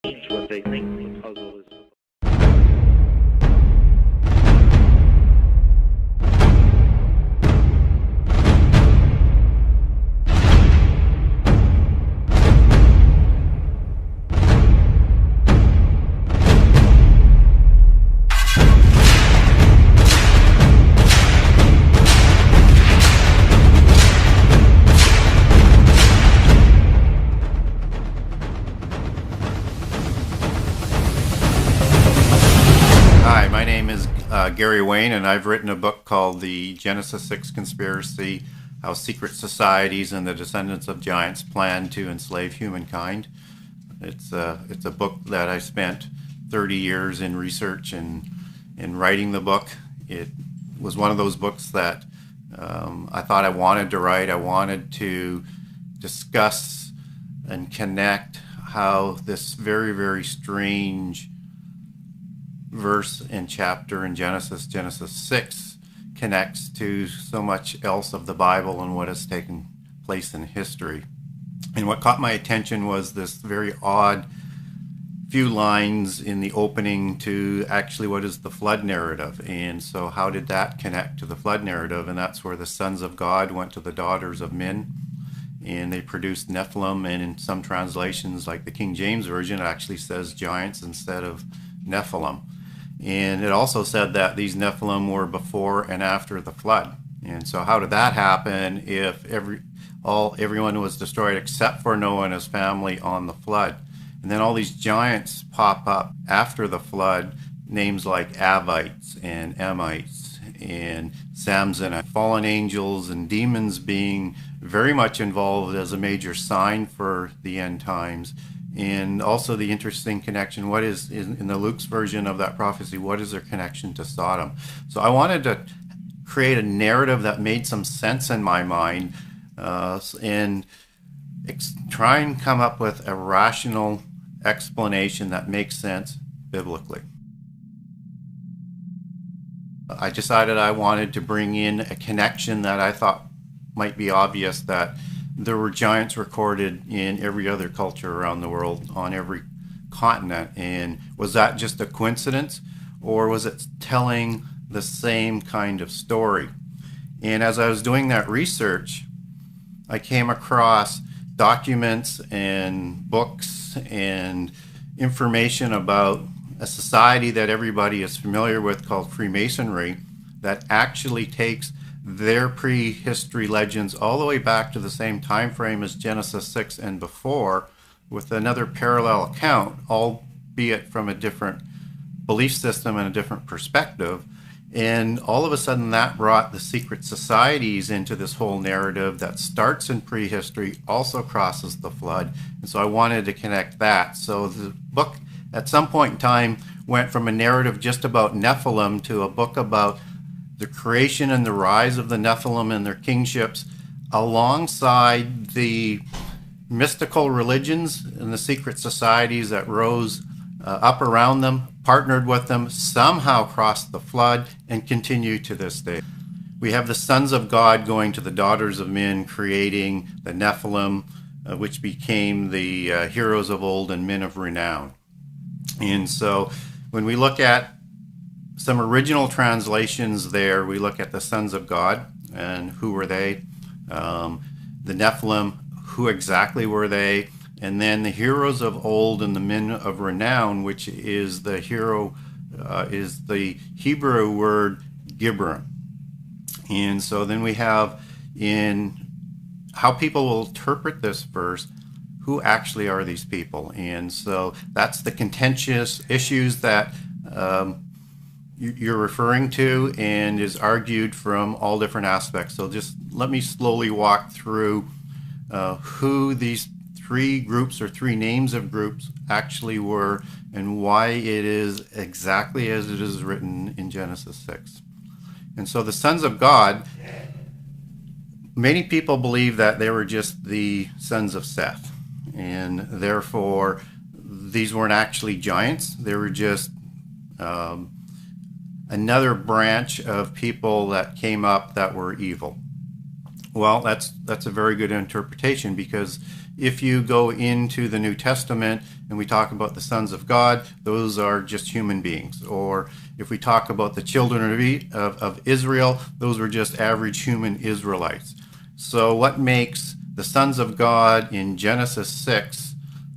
what they think the puzzle is. Hi, my name is Gery Wayne, and I've written a book called The Genesis 6 Conspiracy, How Secret Societies and the Descendants of Giants Plan to Enslave Humankind. It's a book that I spent 30 years in research and in writing the book. It was one of those books that I thought I wanted to write. I wanted to discuss and connect how this very, very strange verse and chapter in Genesis 6, connects to so much else of the Bible and what has taken place in history. And what caught my attention was this very odd few lines in the opening to actually what is the flood narrative. And so how did that connect to the flood narrative? And that's where the sons of God went to the daughters of men, and they produced Nephilim. And in some translations, like the King James Version, it actually says giants instead of Nephilim. And it also said that these Nephilim were before and after the flood. And so how did that happen if everyone was destroyed except for Noah and his family on the flood? And then all these giants pop up after the flood, names like Avites and Emites and Samson, fallen angels and demons being very much involved as a major sign for the end times. And also the interesting connection, what is, in the Luke's version of that prophecy, what is their connection to Sodom? So I wanted to create a narrative that made some sense in my mind, and try and come up with a rational explanation that makes sense biblically. I decided I wanted to bring in a connection that I thought might be obvious, that there were giants recorded in every other culture around the world, on every continent. And was that just a coincidence, or was it telling the same kind of story? And as I was doing that research, I came across documents and books and information about a society that everybody is familiar with called Freemasonry, that actually takes their prehistory legends all the way back to the same time frame as Genesis 6 and before, with another parallel account, albeit from a different belief system and a different perspective. And all of a sudden that brought the secret societies into this whole narrative that starts in prehistory, also crosses the flood. And so I wanted to connect that. So the book at some point in time went from a narrative just about Nephilim to a book about the creation and the rise of the Nephilim and their kingships, alongside the mystical religions and the secret societies that rose up around them, partnered with them, somehow crossed the flood, and continue to this day. We have the sons of God going to the daughters of men, creating the Nephilim, which became the heroes of old and men of renown. And so when we look at some original translations there, we look at the sons of God, and who were they? The Nephilim, who exactly were they? And then the heroes of old and the men of renown, which is the is the Hebrew word Gibron. And so then we have, in how people will interpret this verse, who actually are these people? And so that's the contentious issues that you're referring to, and is argued from all different aspects. So just let me slowly walk through who these three groups, or three names of groups, actually were, and why it is exactly as it is written in Genesis 6. And so the sons of God, many people believe that they were just the sons of Seth, and therefore these weren't actually giants. They were just another branch of people that came up that were evil. Well, that's a very good interpretation, because if you go into the New Testament and we talk about the sons of God, those are just human beings. Or if we talk about the children of Israel, those were just average human Israelites. So what makes the sons of God in Genesis 6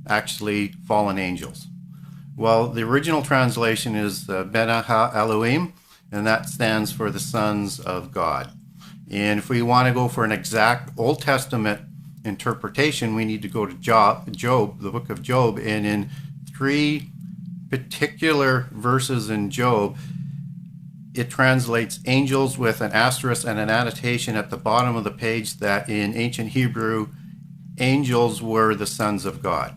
actually fallen angels? Well, the original translation is Bena Ha-Elohim, and that stands for the sons of God. And if we want to go for an exact Old Testament interpretation, we need to go to Job, the book of Job, and in 3 particular verses in Job, it translates angels with an asterisk and an annotation at the bottom of the page that in ancient Hebrew, angels were the sons of God.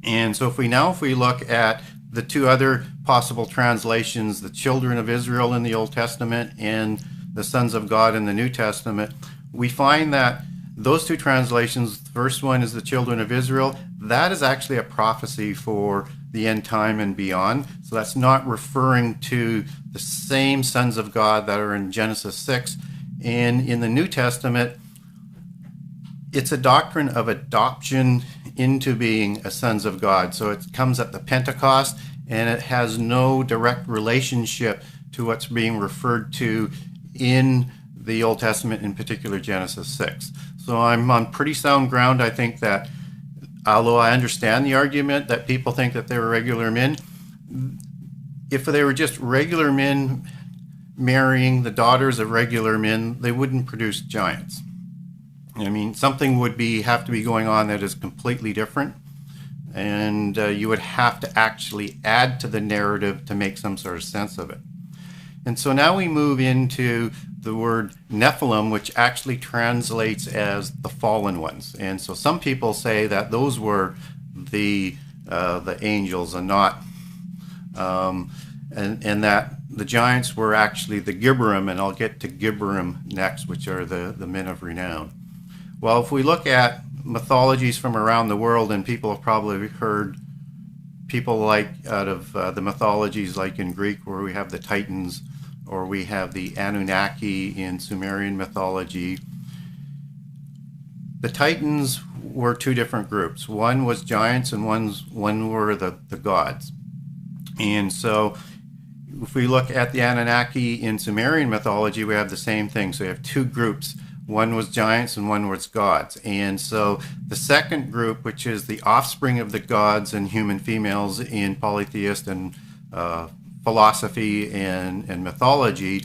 And so if we look at the 2 other possible translations, the children of Israel in the Old Testament and the sons of God in the New Testament, we find that those 2 translations, the first one is the children of Israel, that is actually a prophecy for the end time and beyond. So that's not referring to the same sons of God that are in Genesis 6. And in the New Testament, it's a doctrine of adoption into being a sons of God. So it comes at the Pentecost, and it has no direct relationship to what's being referred to in the Old Testament, in particular Genesis 6. So I'm on pretty sound ground. I think that, although I understand the argument that people think that they were regular men, if they were just regular men marrying the daughters of regular men, they wouldn't produce giants. I mean, something would have to be going on that is completely different, and you would have to actually add to the narrative to make some sort of sense of it. And so now we move into the word Nephilim, which actually translates as the fallen ones. And so some people say that those were the angels and not, and that the giants were actually the Gibberim, and I'll get to Gibberim next, which are the men of renown. Well, if we look at mythologies from around the world, and people have probably heard people like out of the mythologies like in Greek where we have the Titans, or we have the Anunnaki in Sumerian mythology. The Titans were 2 different groups. One was giants and one were the gods. And so if we look at the Anunnaki in Sumerian mythology, we have the same thing. So you have 2 groups. One was giants and one was gods. And so the second group, which is the offspring of the gods and human females in polytheist and philosophy and mythology,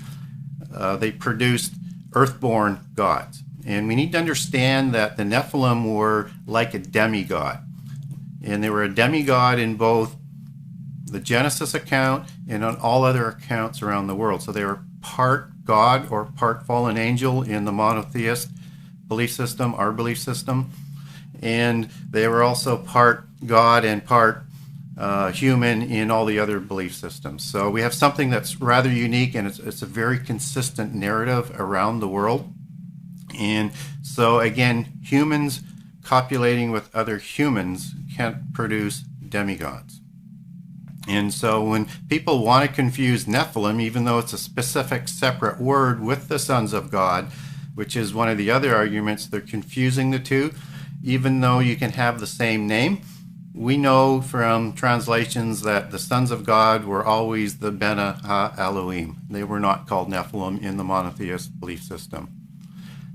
they produced earthborn gods. And we need to understand that the Nephilim were like a demigod. And they were a demigod in both the Genesis account and on all other accounts around the world. So they were part God or part fallen angel in the monotheist belief system, our belief system. And they were also part God and part human in all the other belief systems. So we have something that's rather unique, and it's a very consistent narrative around the world. And so again, humans copulating with other humans can't produce demigods. And so when people want to confuse Nephilim, even though it's a specific separate word, with the sons of God, which is one of the other arguments, they're confusing the 2, even though you can have the same name. We know from translations that the sons of God were always the Bena Ha-Elohim. They were not called Nephilim in the monotheist belief system.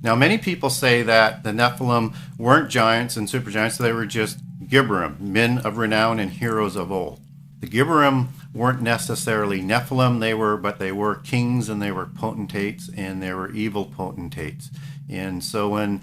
Now, many people say that the Nephilim weren't giants and supergiants, they were just Gibberim, men of renown and heroes of old. The Gibberim weren't necessarily Nephilim, but they were kings, and they were potentates, and they were evil potentates. And so when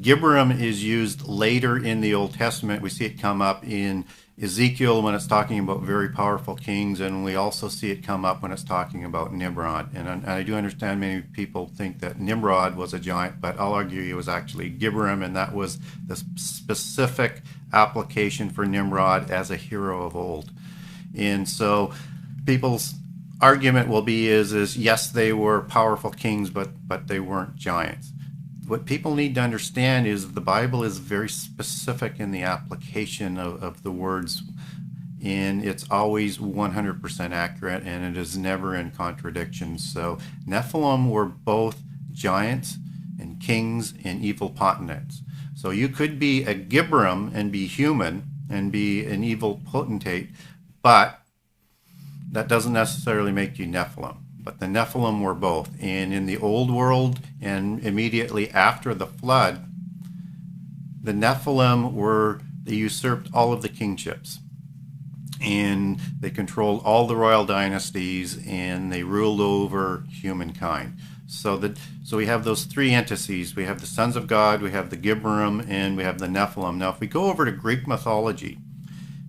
Gibberim is used later in the Old Testament, we see it come up in Ezekiel when it's talking about very powerful kings, and we also see it come up when it's talking about Nimrod. And I do understand many people think that Nimrod was a giant, but I'll argue it was actually Gibberim, and that was the specific application for Nimrod as a hero of old. And so people's argument will be is yes, they were powerful kings, but they weren't giants. What people need to understand is the Bible is very specific in the application of the words, and it's always 100% accurate, and it is never in contradiction. So Nephilim were both giants and kings and evil potentates. So you could be a Gibberim and be human, and be an evil potentate, but that doesn't necessarily make you Nephilim. But the Nephilim were both. And in the old world and immediately after the flood, the Nephilim they usurped all of the kingships. And they controlled all the royal dynasties, and they ruled over humankind. So we have those three entities. We have the sons of God, we have the Gibberim, and we have the Nephilim. Now, if we go over to Greek mythology,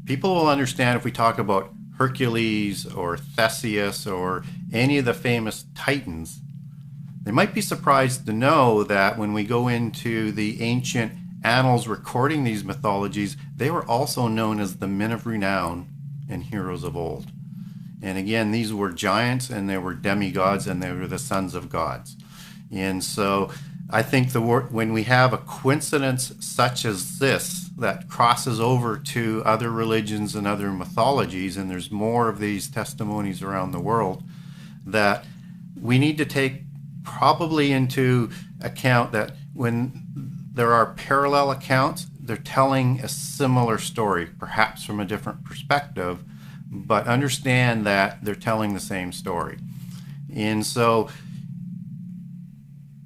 people will understand if we talk about Hercules or Theseus or any of the famous titans. They might be surprised to know that when we go into the ancient annals recording these mythologies, they were also known as the men of renown and heroes of old. And again, these were giants, and they were demigods, and they were the sons of gods. And so I think when we have a coincidence such as this that crosses over to other religions and other mythologies, and there's more of these testimonies around the world, that we need to take probably into account that when there are parallel accounts, they're telling a similar story, perhaps from a different perspective, but understand that they're telling the same story. And so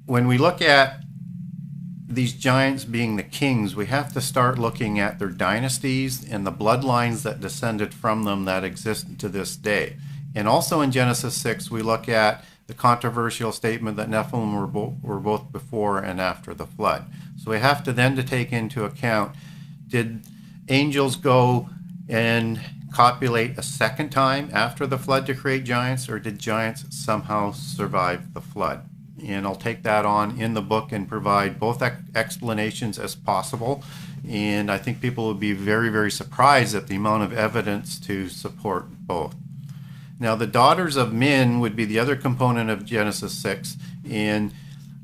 when we look at these giants being the kings, we have to start looking at their dynasties and the bloodlines that descended from them that exist to this day. And also in Genesis 6, we look at the controversial statement that Nephilim were both before and after the flood. So we have to then to take into account, did angels go and copulate a second time after the flood to create giants, or did giants somehow survive the flood? And I'll take that on in the book and provide both explanations as possible. And I think people will be very, very surprised at the amount of evidence to support both. Now, the daughters of men would be the other component of Genesis 6, and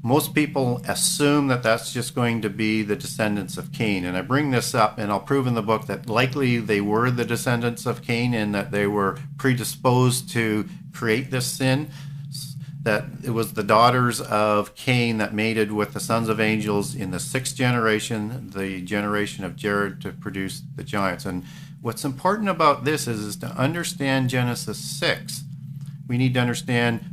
most people assume that that's just going to be the descendants of Cain. And I bring this up, and I'll prove in the book that likely they were the descendants of Cain and that they were predisposed to create this sin, that it was the daughters of Cain that mated with the sons of angels in the sixth generation, the generation of Gery, to produce the giants. And what's important about this is to understand Genesis 6, we need to understand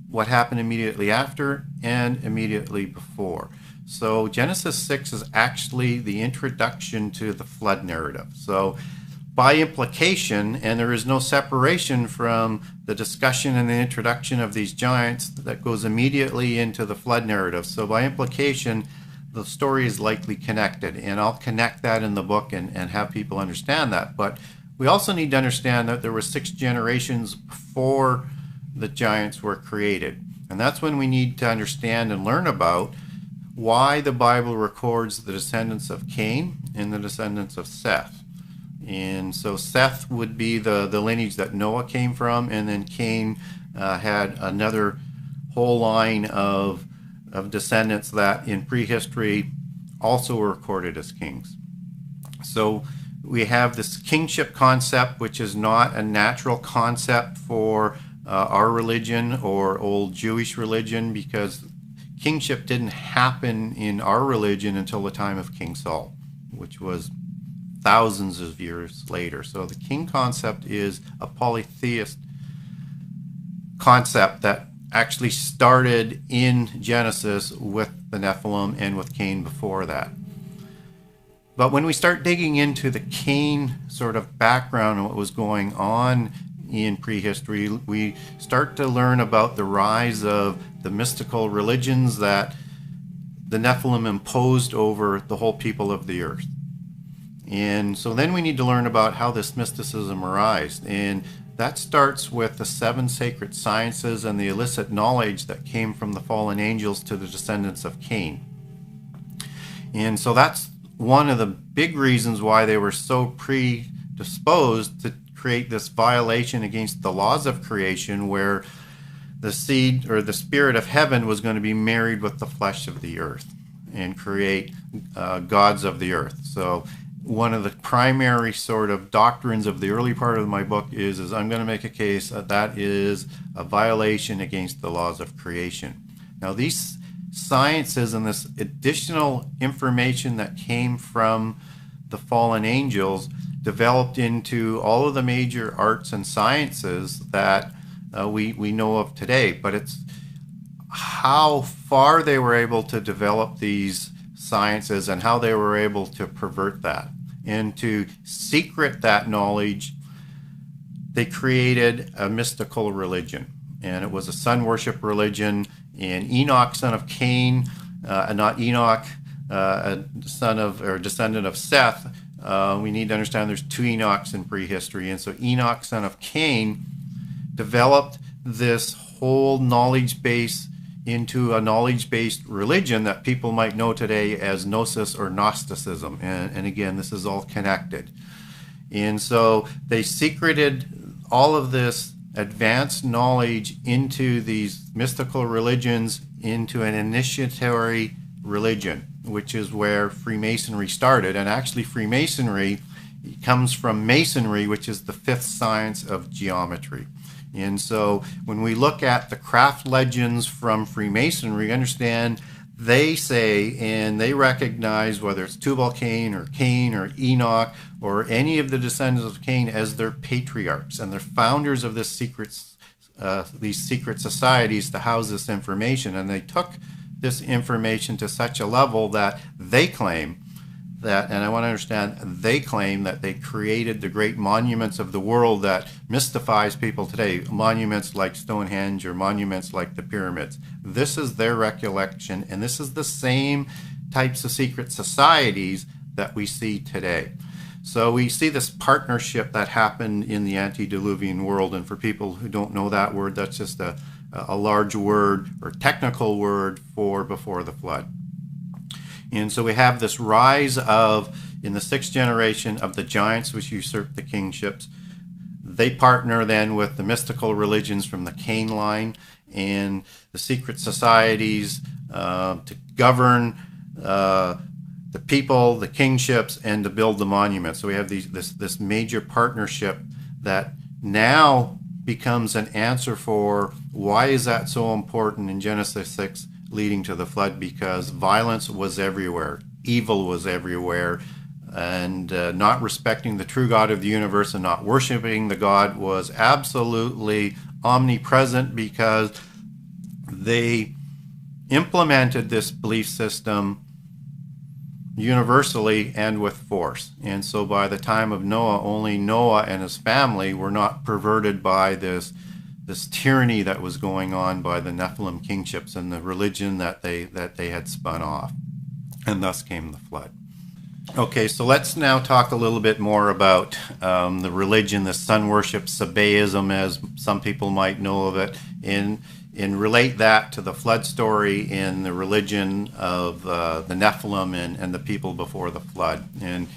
what happened immediately after and immediately before. So Genesis 6 is actually the introduction to the flood narrative. So by implication, and there is no separation from the discussion and the introduction of these giants that goes immediately into the flood narrative. So by implication, the story is likely connected, and I'll connect that in the book and have people understand that. But we also need to understand that there were 6 generations before the giants were created. And that's when we need to understand and learn about why the Bible records the descendants of Cain and the descendants of Seth. And so Seth would be the lineage that Noah came from, and then Cain had another whole line of descendants that in prehistory also were recorded as kings. So we have this kingship concept, which is not a natural concept for our religion or old Jewish religion, because kingship didn't happen in our religion until the time of King Saul, which was thousands of years later. So the king concept is a polytheist concept that actually started in Genesis with the Nephilim and with Cain before that. But when we start digging into the Cain sort of background and what was going on in prehistory, we start to learn about the rise of the mystical religions that the Nephilim imposed over the whole people of the earth. And so then we need to learn about how this mysticism arose. And that starts with the 7 sacred sciences and the illicit knowledge that came from the fallen angels to the descendants of Cain. And so that's one of the big reasons why they were so predisposed to create this violation against the laws of creation, where the seed or the spirit of heaven was going to be married with the flesh of the earth and create gods of the earth. So one of the primary sort of doctrines of the early part of my book is I'm going to make a case that that is a violation against the laws of creation. Now, these sciences and this additional information that came from the fallen angels developed into all of the major arts and sciences that we know of today. But it's how far they were able to develop these sciences and how they were able to pervert that. And to secret that knowledge, they created a mystical religion. And it was a sun worship religion. And Enoch, son of Cain, not Enoch, a son of or descendant of Seth. We need to understand there's two Enochs in prehistory. And so Enoch, son of Cain, developed this whole knowledge base into a knowledge-based religion that people might know today as Gnosis or Gnosticism. And again, this is all connected. And so they secreted all of this advanced knowledge into these mystical religions, into an initiatory religion, which is where Freemasonry started. And actually Freemasonry comes from Masonry, which is the fifth science of geometry. And so when we look at the craft legends from Freemasonry, understand they say and they recognize whether it's Tubal-Cain or Enoch or any of the descendants of Cain as their patriarchs, and they're founders of these secret societies to house this information. And they took this information to such a level that they claim that, and I want to understand, they claim that they created the great monuments of the world that mystifies people today, monuments like Stonehenge or monuments like the pyramids. This is their recollection, and this is the same types of secret societies that we see today. So we see this partnership that happened in the antediluvian world, and for people who don't know that word, that's just a large word or technical word for before the flood. And so we have this rise of, in the sixth generation, of the giants which usurp the kingships. They partner then with the mystical religions from the Cain line and the secret societies to govern the people, the kingships, and to build the monuments. So we have this major partnership that now becomes an answer for why is that so important in Genesis 6 leading to the flood, because violence was everywhere, evil was everywhere, and not respecting the true God of the universe and not worshiping the God was absolutely omnipresent, because they implemented this belief system universally and with force. And so by the time of Noah, only Noah and his family were not perverted by this tyranny that was going on by the Nephilim kingships and the religion that they had spun off. And thus came the flood. Okay, so let's now talk a little bit more about the religion, the sun worship, Sabaism, as some people might know of it, and relate that to the flood story in the religion of the Nephilim and the people before the flood. And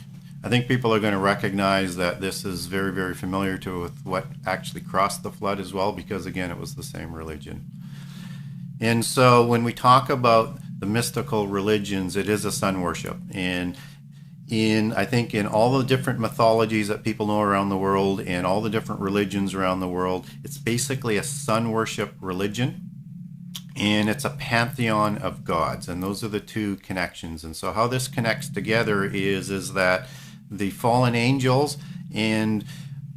I think people are going to recognize that this is very, very familiar with what actually crossed the flood as well, because again, it was the same religion. And so when we talk about the mystical religions, it is a sun worship. And I think in all the different mythologies that people know around the world and all the different religions around the world, it's basically a sun worship religion. And it's a pantheon of gods. And those are the two connections. And so how this connects together is that the fallen angels, and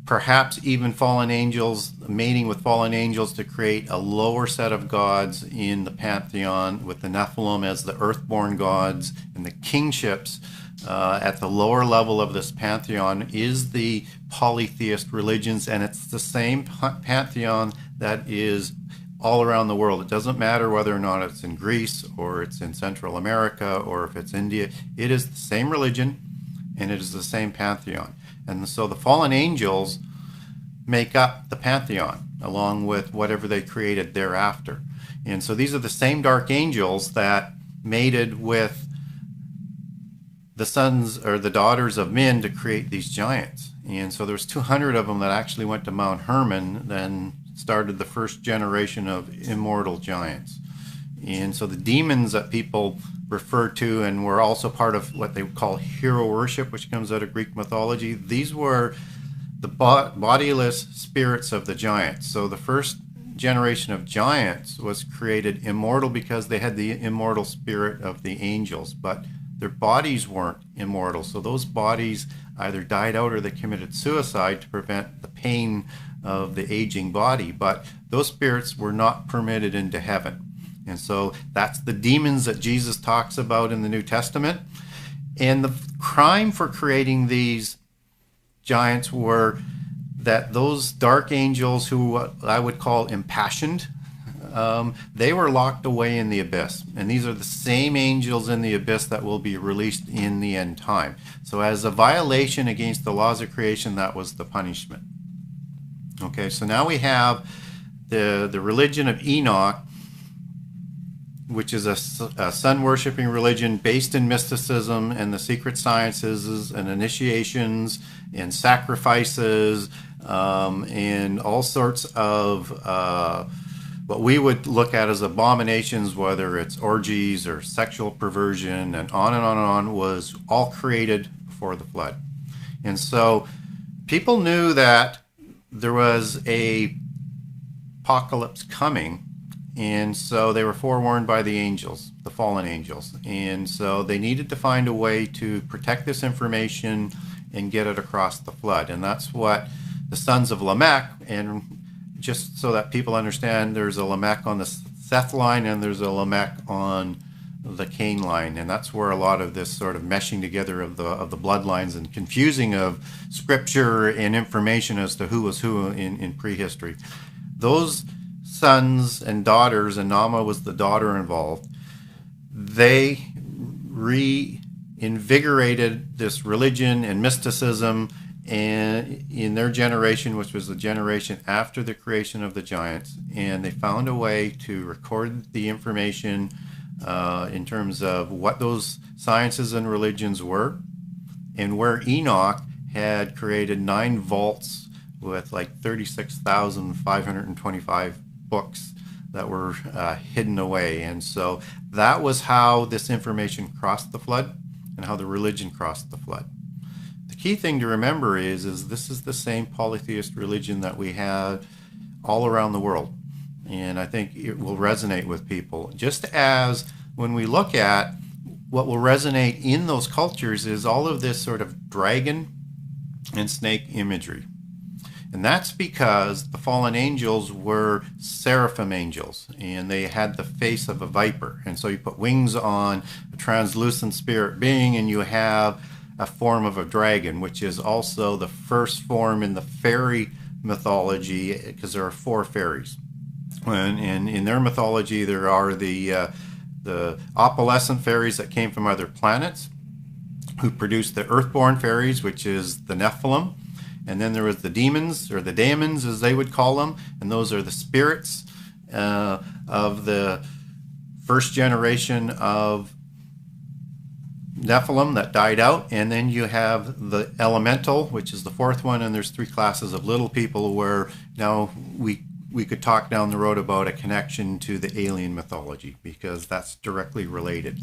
perhaps even fallen angels mating with fallen angels to create a lower set of gods in the pantheon, with the Nephilim as the earthborn gods, and the kingships at the lower level of this pantheon is the polytheist religions. And it's the same pantheon that is all around the world. It doesn't matter whether or not it's in Greece or it's in Central America or if it's India. It is the same religion, and it is the same pantheon. And so the fallen angels make up the pantheon along with whatever they created thereafter. And so these are the same dark angels that mated with the sons or the daughters of men to create these giants. And so there's 200 of them that actually went to Mount Hermon, then started the first generation of immortal giants. And so the demons that people refer to and were also part of what they call hero worship, which comes out of Greek mythology, these were the bodiless spirits of the giants. So the first generation of giants was created immortal because they had the immortal spirit of the angels, but their bodies weren't immortal. So those bodies either died out or they committed suicide to prevent the pain of the aging body. But those spirits were not permitted into heaven. And so that's the demons that Jesus talks about in the New Testament. And the crime for creating these giants were that those dark angels, who I would call impassioned, they were locked away in the abyss. And these are the same angels in the abyss that will be released in the end time. So as a violation against the laws of creation, that was the punishment. Okay, so now we have the religion of Enoch, which is a sun-worshipping religion based in mysticism and the secret sciences and initiations and sacrifices and all sorts of what we would look at as abominations, whether it's orgies or sexual perversion and on and on and on, was all created before the flood. And so people knew that there was a apocalypse coming, and so they were forewarned by the angels, the fallen angels. And so they needed to find a way to protect this information and get it across the flood. And that's what the sons of Lamech, and just so that people understand, there's a Lamech on the Seth line and there's a Lamech on the Cain line, and that's where a lot of this sort of meshing together of the bloodlines and confusing of scripture and information as to who was who in prehistory. Those sons and daughters, and Nama was the daughter involved, they reinvigorated this religion and mysticism and in their generation, which was the generation after the creation of the giants, and they found a way to record the information in terms of what those sciences and religions were, and where Enoch had created 9 vaults with like 36,525 books that were hidden away. And so that was how this information crossed the flood and how the religion crossed the flood. The key thing to remember is this is the same polytheist religion that we had all around the world. And I think it will resonate with people. Just as when we look at what will resonate in those cultures is all of this sort of dragon and snake imagery. And that's because the fallen angels were seraphim angels, and they had the face of a viper. And so you put wings on a translucent spirit being, and you have a form of a dragon, which is also the first form in the fairy mythology, because there are 4 fairies. And in their mythology, there are the opalescent fairies that came from other planets, who produced the earthborn fairies, which is the Nephilim. And then there was the demons, or the daemons as they would call them, and those are the spirits of the first generation of Nephilim that died out. And then you have the elemental, which is the 4th one, and there's 3 classes of little people, where now we could talk down the road about a connection to the alien mythology, because that's directly related.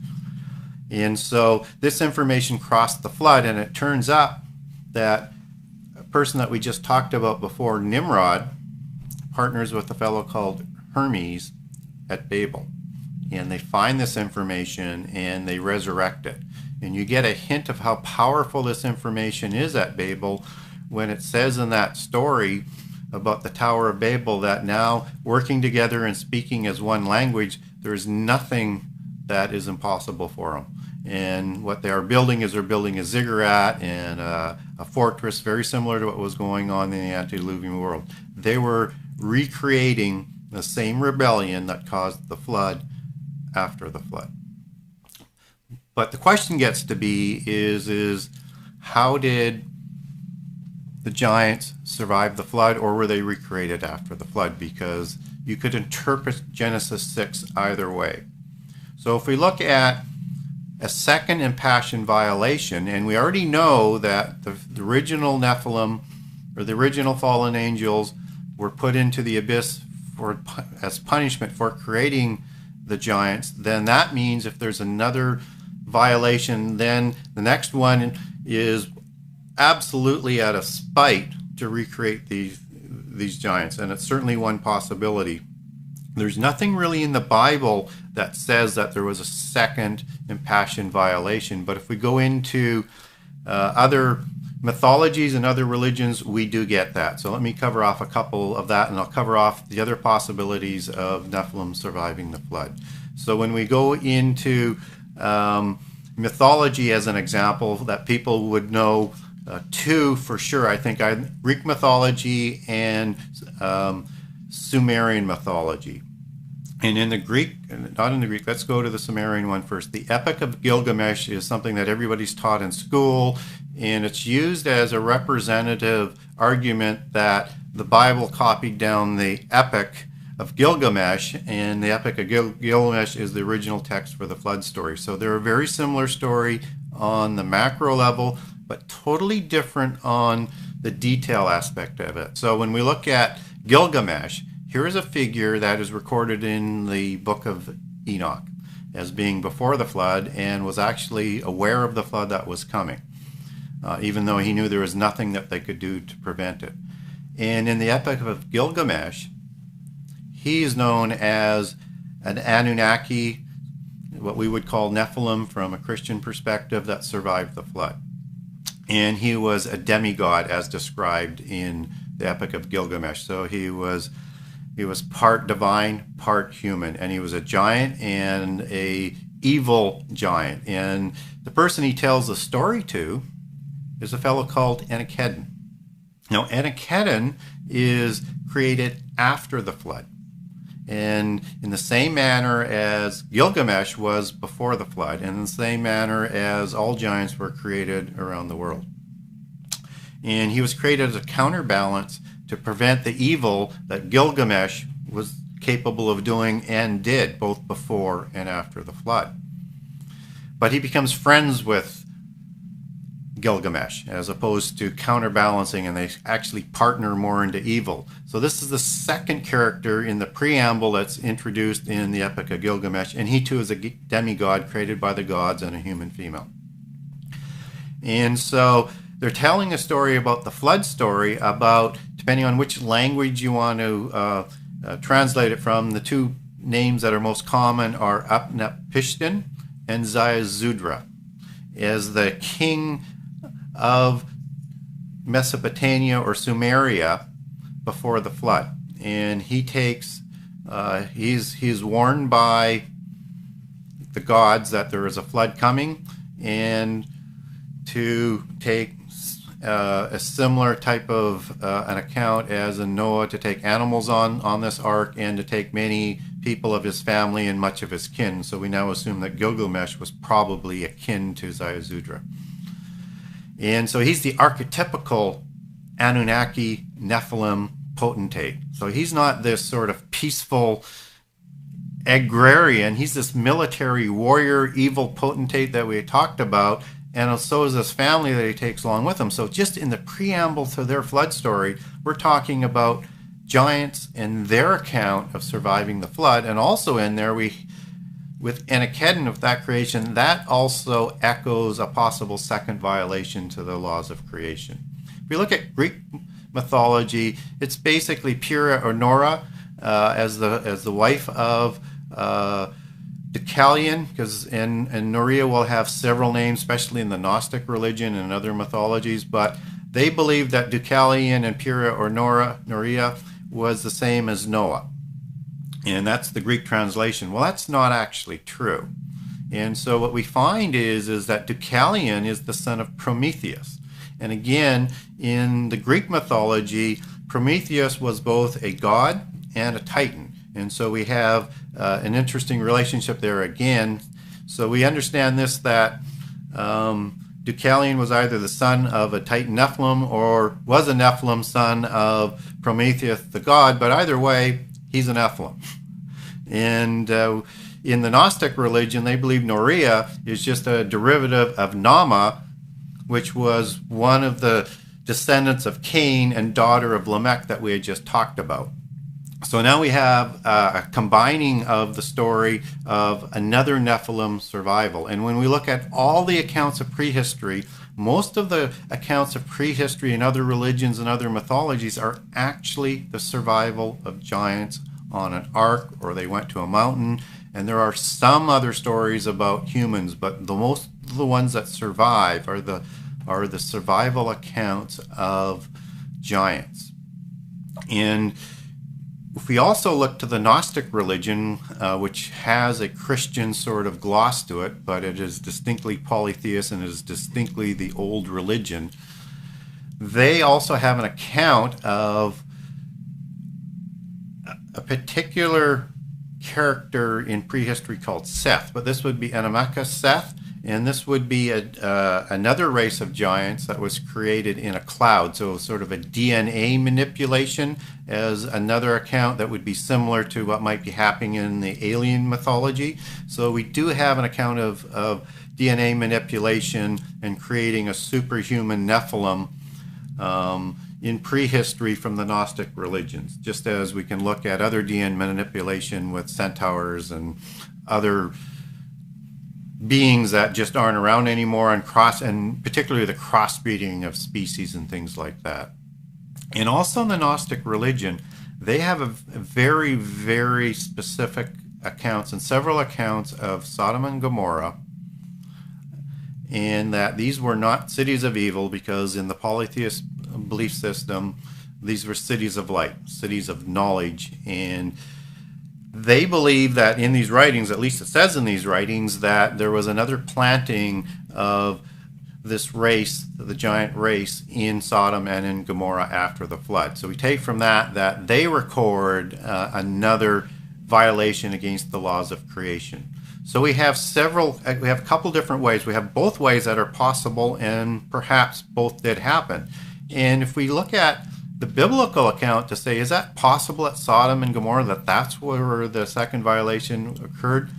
And so this information crossed the flood, and it turns up that person that we just talked about before, Nimrod, partners with a fellow called Hermes at Babel, and they find this information and they resurrect it. And you get a hint of how powerful this information is at Babel when it says in that story about the Tower of Babel that now, working together and speaking as one language, there is nothing that is impossible for them. And what they are building is they're building a ziggurat and a fortress very similar to what was going on in the antediluvian world. They were recreating the same rebellion that caused the flood after the flood. But the question gets to be is how did the giants survive the flood, or were they recreated after the flood? Because you could interpret Genesis 6 either way. So if we look at a second impassioned violation, and we already know that the original Nephilim, or the original fallen angels, were put into the abyss as punishment for creating the giants, then that means if there's another violation, then the next one is absolutely out of spite to recreate these giants. And it's certainly one possibility. There's nothing really in the Bible that says that there was a second impassioned violation. But if we go into other mythologies and other religions, we do get that. So let me cover off a couple of that, and I'll cover off the other possibilities of Nephilim surviving the flood. So when we go into mythology as an example that people would know, two for sure, I think, Greek mythology and Sumerian mythology. And in the Greek, not in the Greek, let's go to the Sumerian one first. The Epic of Gilgamesh is something that everybody's taught in school, and it's used as a representative argument that the Bible copied down the Epic of Gilgamesh, and the Epic of Gilgamesh is the original text for the flood story. So they're a very similar story on the macro level, but totally different on the detail aspect of it. So when we look at Gilgamesh, here is a figure that is recorded in the book of Enoch as being before the flood and was actually aware of the flood that was coming, even though he knew there was nothing that they could do to prevent it. And in the Epic of Gilgamesh, he is known as an Anunnaki, what we would call Nephilim from a Christian perspective, that survived the flood. And he was a demigod as described in the Epic of Gilgamesh. So he was part divine, part human, and he was a giant and a evil giant. And the person he tells the story to is a fellow called Enkidu. Now, Enkidu is created after the flood, and in the same manner as Gilgamesh was before the flood, and in the same manner as all giants were created around the world. And he was created as a counterbalance to prevent the evil that Gilgamesh was capable of doing and did both before and after the flood. But he becomes friends with Gilgamesh as opposed to counterbalancing, and they actually partner more into evil. So this is the second character in the preamble that's introduced in the Epic of Gilgamesh, and he too is a demigod created by the gods and a human female. And so they're telling a story about the flood story, about, depending on which language you want to translate it from, the two names that are most common are Utnapishtim and Ziusudra, as the king of Mesopotamia or Sumeria before the flood. And he takes, he's warned by the gods that there is a flood coming, and to take a similar type of an account as in Noah, to take animals on this ark and to take many people of his family and much of his kin. So we now assume that Gilgamesh was probably akin to Ziusudra. And so he's the archetypical Anunnaki Nephilim potentate. So he's not this sort of peaceful agrarian. He's this military warrior, evil potentate that we talked about. And so is this family that he takes along with him. So just in the preamble to their flood story, we're talking about giants and their account of surviving the flood. And also in there, with Enkidu, of that creation, that also echoes a possible second violation to the laws of creation. If we look at Greek mythology, it's basically Pyrrha or Nora as the wife of Deucalion, because and Noria will have several names, especially in the Gnostic religion and other mythologies, but they believe that Deucalion and Pyrrha or Noria was the same as Noah. And that's the Greek translation. Well, that's not actually true. And so what we find is that Deucalion is the son of Prometheus. And again, in the Greek mythology, Prometheus was both a god and a titan. And so we have an interesting relationship there again. So we understand this, that Deucalion was either the son of a titan Nephilim or was a Nephilim son of Prometheus the god, but either way, he's a Nephilim. And in the Gnostic religion, they believe Noria is just a derivative of Nama, which was one of the descendants of Cain and daughter of Lamech that we had just talked about. So now we have a combining of the story of another Nephilim survival. And when we look at all the accounts of prehistory, most of the accounts of prehistory in other religions and other mythologies are actually the survival of giants on an ark, or they went to a mountain. And there are some other stories about humans, but the ones that survive are the are the survival accounts of giants. And if we also look to the Gnostic religion, which has a Christian sort of gloss to it, but it is distinctly polytheist and it is distinctly the old religion, they also have an account of a particular character in prehistory called Seth, but this would be Anamaka Seth, and this would be another race of giants that was created in a cloud, so sort of a DNA manipulation as another account that would be similar to what might be happening in the alien mythology. So we do have an account of DNA manipulation and creating a superhuman Nephilim in prehistory from the Gnostic religions, just as we can look at other DNA manipulation with centaurs and other beings that just aren't around anymore, and particularly the crossbreeding of species and things like that. And also in the Gnostic religion, they have a very, very specific accounts and several accounts of Sodom and Gomorrah, and that these were not cities of evil, because in the polytheist belief system, these were cities of light, cities of knowledge. And they believe that in these writings, at least it says in these writings, that there was another planting of this race, the giant race, in Sodom and in Gomorrah after the flood. So we take from that that they record another violation against the laws of creation. So we have a couple different ways. We have both ways that are possible, and perhaps both did happen. And if we look at the biblical account to say, is that possible at Sodom and Gomorrah, that's where the second violation occurred?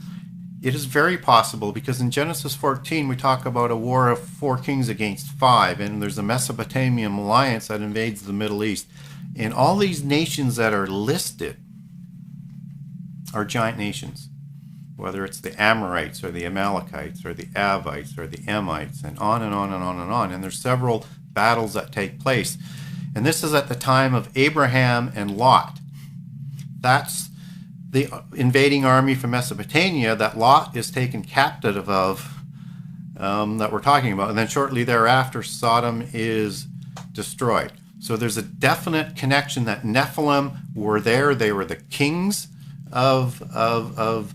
It is very possible, because in Genesis 14 we talk about a war of 4 kings against 5, and there's a Mesopotamian alliance that invades the Middle East. And all these nations that are listed are giant nations, whether it's the Amorites or the Amalekites or the Avites or the Emites, and on and on and on and on. And there's several battles that take place. And this is at the time of Abraham and Lot. That's the invading army from Mesopotamia that Lot is taken captive of, that we're talking about. And then shortly thereafter, Sodom is destroyed. So there's a definite connection that Nephilim were there. They were the kings of the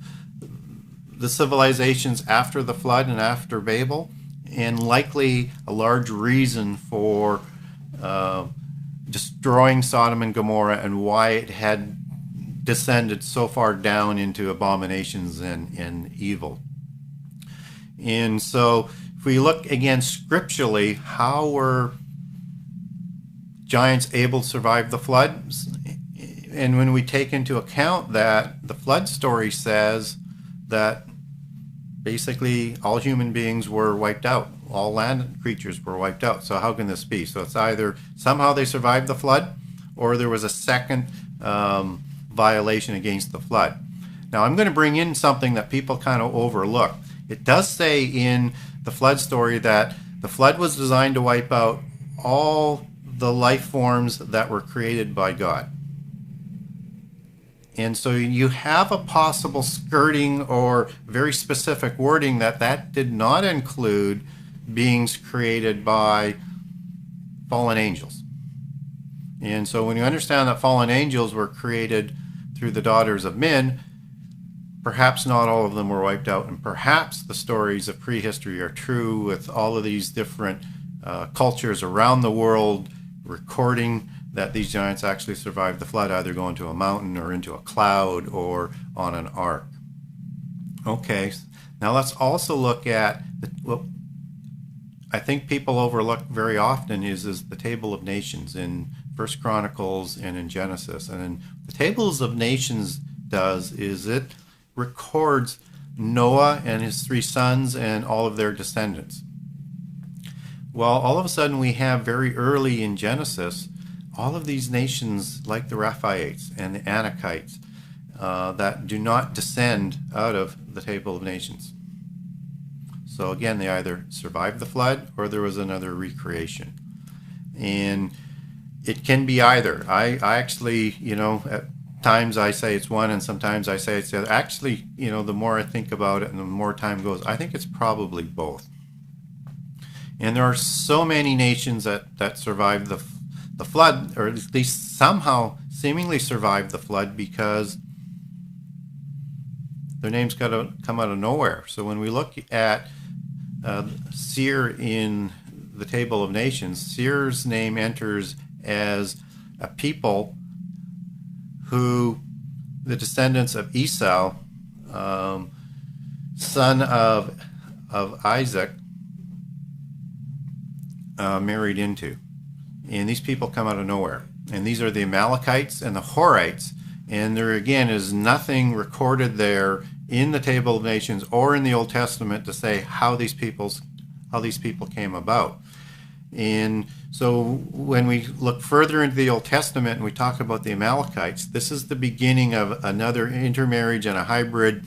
civilizations after the flood and after Babel, and likely a large reason for destroying Sodom and Gomorrah, and why it had descended so far down into abominations and evil. And so if we look again scripturally, how were giants able to survive the flood? And when we take into account that the flood story says that basically all human beings were wiped out, all land creatures were wiped out. So how can this be? So it's either somehow they survived the flood, or there was a second violation against the flood. Now I'm going to bring in something that people kind of overlook. It does say in the flood story that the flood was designed to wipe out all the life forms that were created by God. And so you have a possible skirting or very specific wording that did not include beings created by fallen angels. And so when you understand that fallen angels were created through the daughters of men, perhaps not all of them were wiped out, and perhaps the stories of prehistory are true, with all of these different cultures around the world recording that these giants actually survived the flood, either going to a mountain or into a cloud or on an ark. Okay, now let's also look at what I think people overlook very often is the Table of Nations in First Chronicles and in Genesis. And in the Tables of Nations does is it records Noah and his 3 sons and all of their descendants. Well, all of a sudden we have very early in Genesis all of these nations like the Rephaites and the Anakites that do not descend out of the Table of Nations. So again, they either survived the flood or there was another recreation. And it can be either. I actually, at times I say it's one and sometimes I say it's the other. Actually, the more I think about it and the more time goes, I think it's probably both. And there are so many nations that survived the flood, or at least somehow seemingly survived the flood, because their names got to come out of nowhere. So when we look at Seir in the Table of Nations, Seir's name enters as a people who, the descendants of Esau, son of Isaac, married into. And these people come out of nowhere. And these are the Amalekites and the Horites. And there again is nothing recorded there in the Table of Nations or in the Old Testament to say how these people came about. And so when we look further into the Old Testament and we talk about the Amalekites, this is the beginning of another intermarriage and a hybrid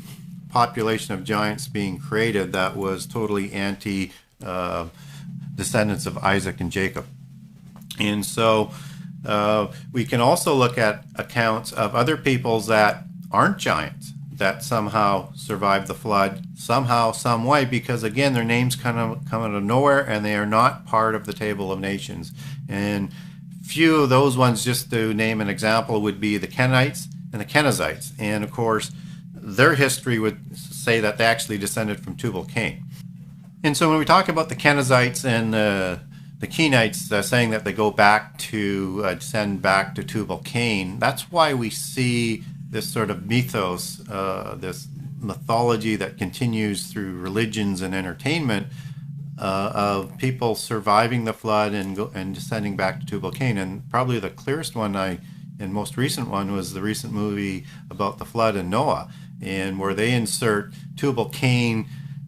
population of giants being created that was totally anti descendants of Isaac and Jacob. And so we can also look at accounts of other peoples that aren't giants that somehow survived the flood, somehow, some way, because again, their names kind of come out of nowhere and they are not part of the Table of Nations. And few of those ones, just to name an example, would be the Kenites and the Kenizzites. And of course, their history would say that they actually descended from Tubal-Cain. And so when we talk about the Kenizzites and the Kenites saying that they go back to descend back to Tubal-Cain, that's why we see this sort of mythos, this mythology that continues through religions and entertainment of people surviving the flood and descending back to Tubal-Cain. And probably the clearest one and most recent one was the recent movie about the flood and Noah, and where they insert Tubal-Cain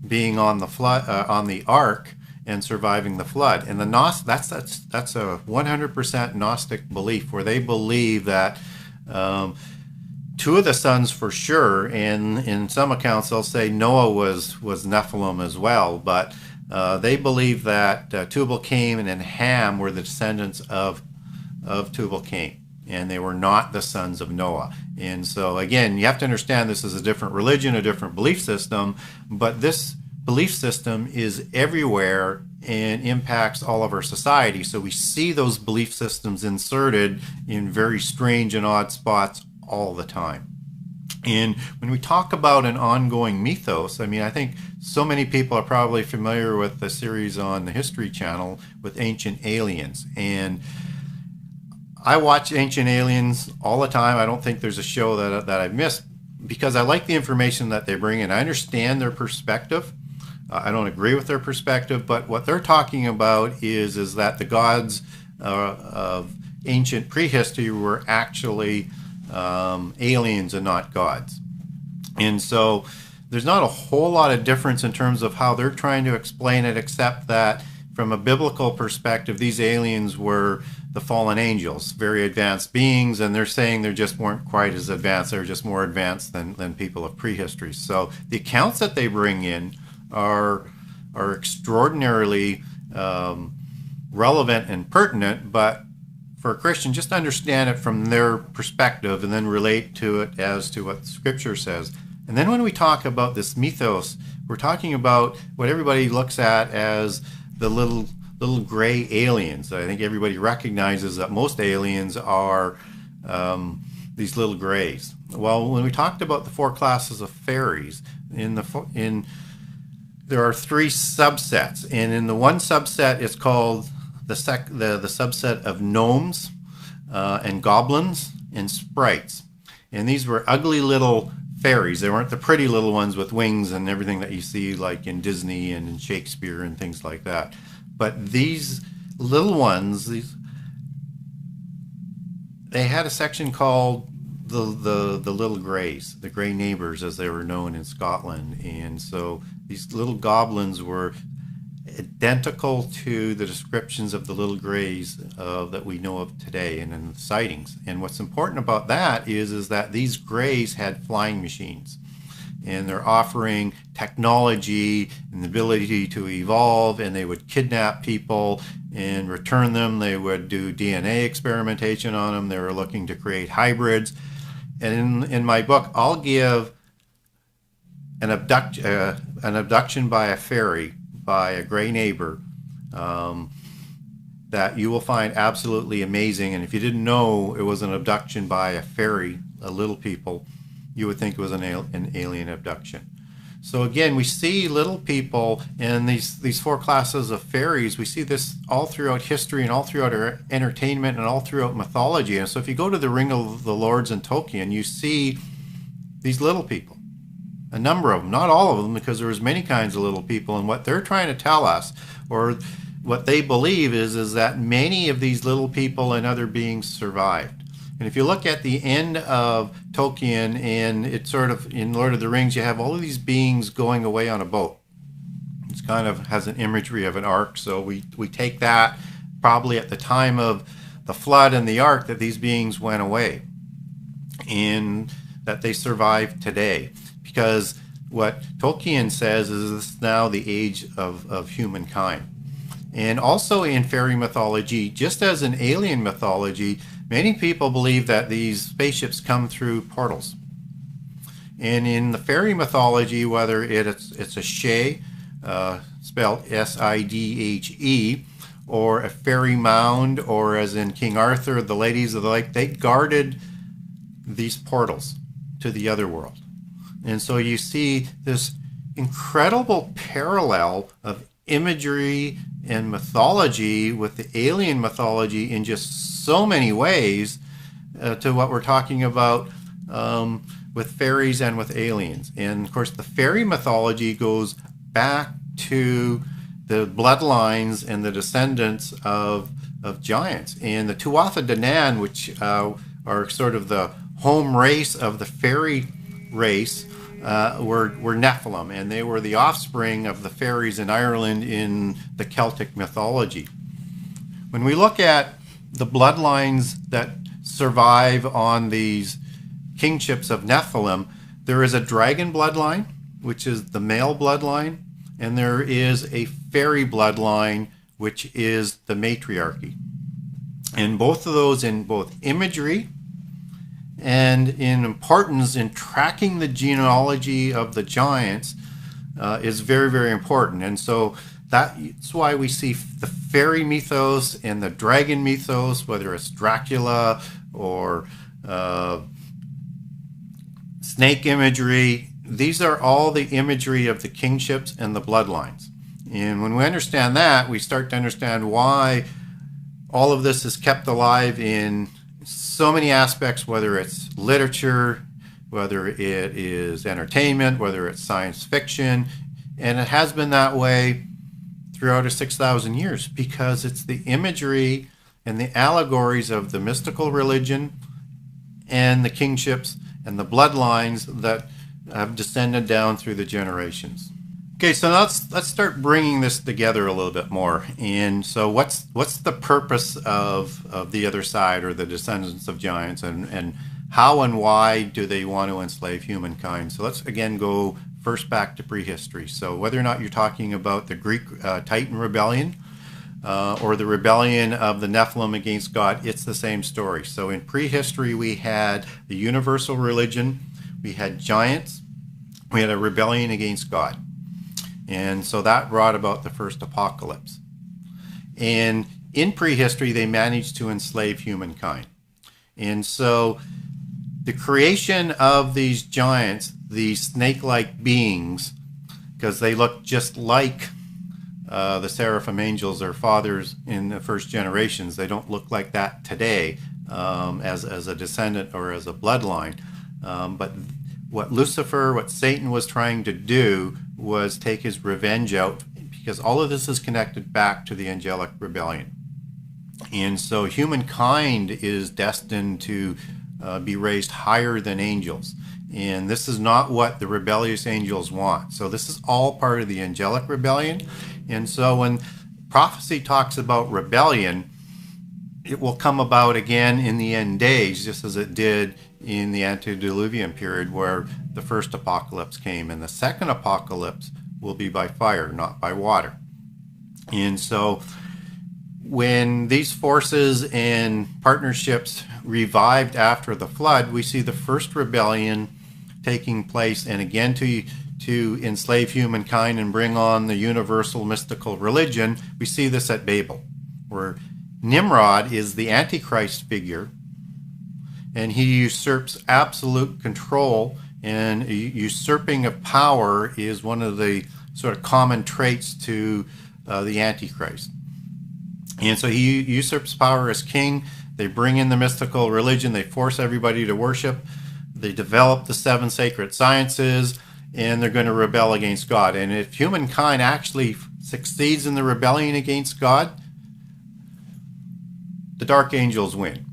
being on the flood, on the ark, and surviving the flood. And that's a 100% Gnostic belief, where they believe that two of the sons for sure, and in some accounts they'll say Noah was Nephilim as well, but they believe that Tubal-Cain and Ham were the descendants of Tubal-Cain, and they were not the sons of Noah. And so again, you have to understand this is a different religion, a different belief system, but this belief system is everywhere and impacts all of our society. So we see those belief systems inserted in very strange and odd spots all the time. And when we talk about an ongoing mythos, I mean, I think so many people are probably familiar with the series on the History Channel with Ancient Aliens. And I watch Ancient Aliens all the time. I don't think there's a show that I've missed, because I like the information that they bring in. I understand their perspective. I don't agree with their perspective, but what they're talking about is that the gods of ancient prehistory were actually aliens and not gods. And so there's not a whole lot of difference in terms of how they're trying to explain it, except that from a biblical perspective, these aliens were the fallen angels, very advanced beings, and they're saying they just weren't quite as advanced. They're just more advanced than people of prehistory. So the accounts that they bring in are extraordinarily relevant and pertinent, but for a Christian, just understand it from their perspective and then relate to it as to what Scripture says. And then when we talk about this mythos, we're talking about what everybody looks at as the little gray aliens. I think everybody recognizes that most aliens are these little grays. Well, when we talked about the four classes of fairies, there are three subsets, and in the one subset it's called the subset of gnomes and goblins and sprites. And these were ugly little fairies. They weren't the pretty little ones with wings and everything that you see like in Disney and in Shakespeare and things like that. But these little ones, they had a section called the little grays, the gray neighbors as they were known in Scotland. And so these little goblins were identical to the descriptions of the little grays that we know of today and in the sightings. And what's important about that is that these grays had flying machines, and they're offering technology and the ability to evolve, and they would kidnap people and return them. They would do DNA experimentation on them. They were looking to create hybrids. And in my book, I'll give an abduction by a fairy, by a gray neighbor, that you will find absolutely amazing. And if you didn't know it was an abduction by a fairy, a little people, you would think it was an alien abduction. So again, we see little people and these four classes of fairies. We see this all throughout history and all throughout our entertainment and all throughout mythology. And so if you go to the Ring of the Lords in Tolkien, you see these little people, a number of them, not all of them, because there was many kinds of little people. And what they're trying to tell us, or what they believe, is that many of these little people and other beings survived. And if you look at the end of Tolkien, and it's sort of in Lord of the Rings, you have all of these beings going away on a boat. It's kind of has an imagery of an ark, so we take that probably at the time of the flood and the ark that these beings went away and that they survive today. Because what Tolkien says is this is now the age of humankind. And also in fairy mythology, just as in alien mythology, many people believe that these spaceships come through portals. And in the fairy mythology, whether it's a Shay, spelled S-I-D-H-E, or a fairy mound, or as in King Arthur, the ladies of the lake, they guarded these portals to the other world. And so you see this incredible parallel of imagery and mythology with the alien mythology in just so many ways to what we're talking about with fairies and with aliens. And of course the fairy mythology goes back to the bloodlines and the descendants of giants. And the Tuatha De Danann, which are sort of the home race of the fairy race, were Nephilim, and they were the offspring of the fairies in Ireland in the Celtic mythology. When we look at the bloodlines that survive on these kingships of Nephilim, there is a dragon bloodline, which is the male bloodline, and there is a fairy bloodline, which is the matriarchy. And both of those, in both imagery and in importance in tracking the genealogy of the giants, is very, very important. And so that's why we see the fairy mythos and the dragon mythos, whether it's Dracula or snake imagery. These are all the imagery of the kingships and the bloodlines. And when we understand that, we start to understand why all of this is kept alive in so many aspects, whether it's literature, whether it is entertainment, whether it's science fiction. And it has been that way throughout 6,000 years, because it's the imagery and the allegories of the mystical religion and the kingships and the bloodlines that have descended down through the generations. Okay, so let's start bringing this together a little bit more. And so what's the purpose of the other side, or the descendants of giants, and how and why do they want to enslave humankind? So let's again go first back to prehistory. So whether or not you're talking about the Greek Titan rebellion or the rebellion of the Nephilim against God, it's the same story. So in prehistory, we had the universal religion, we had giants, we had a rebellion against God. And so that brought about the first apocalypse. And in prehistory, they managed to enslave humankind. And so the creation of these giants, these snake-like beings, because they look just like the seraphim angels, their fathers in the first generations. They don't look like that today as a descendant or as a bloodline. But what Lucifer, what Satan was trying to do was take his revenge out, because all of this is connected back to the angelic rebellion. And so humankind is destined to be raised higher than angels. And this is not what the rebellious angels want. So this is all part of the angelic rebellion. And so when prophecy talks about rebellion, it will come about again in the end days, just as it did in the antediluvian period, where the first apocalypse came. And the second apocalypse will be by fire, not by water. And so when these forces and partnerships revived after the flood, we see the first rebellion taking place. And again, to to enslave humankind and bring on the universal mystical religion, we see this at Babel, where Nimrod is the Antichrist figure, and he usurps absolute control, and usurping of power is one of the sort of common traits to the Antichrist. And so he usurps power as king. They bring in the mystical religion. They force everybody to worship. They develop the 7 sacred sciences, and they're going to rebel against God. And if humankind actually succeeds in the rebellion against God, the dark angels win.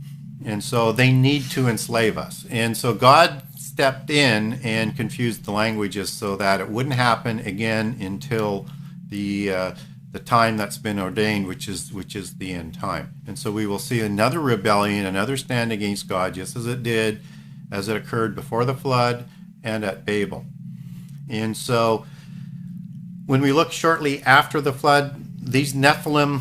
And so they need to enslave us. And so God stepped in and confused the languages so that it wouldn't happen again until the time that's been ordained, which is the end time. And so we will see another rebellion, another stand against God, just as it occurred before the flood and at Babel. And so when we look shortly after the flood, these Nephilim,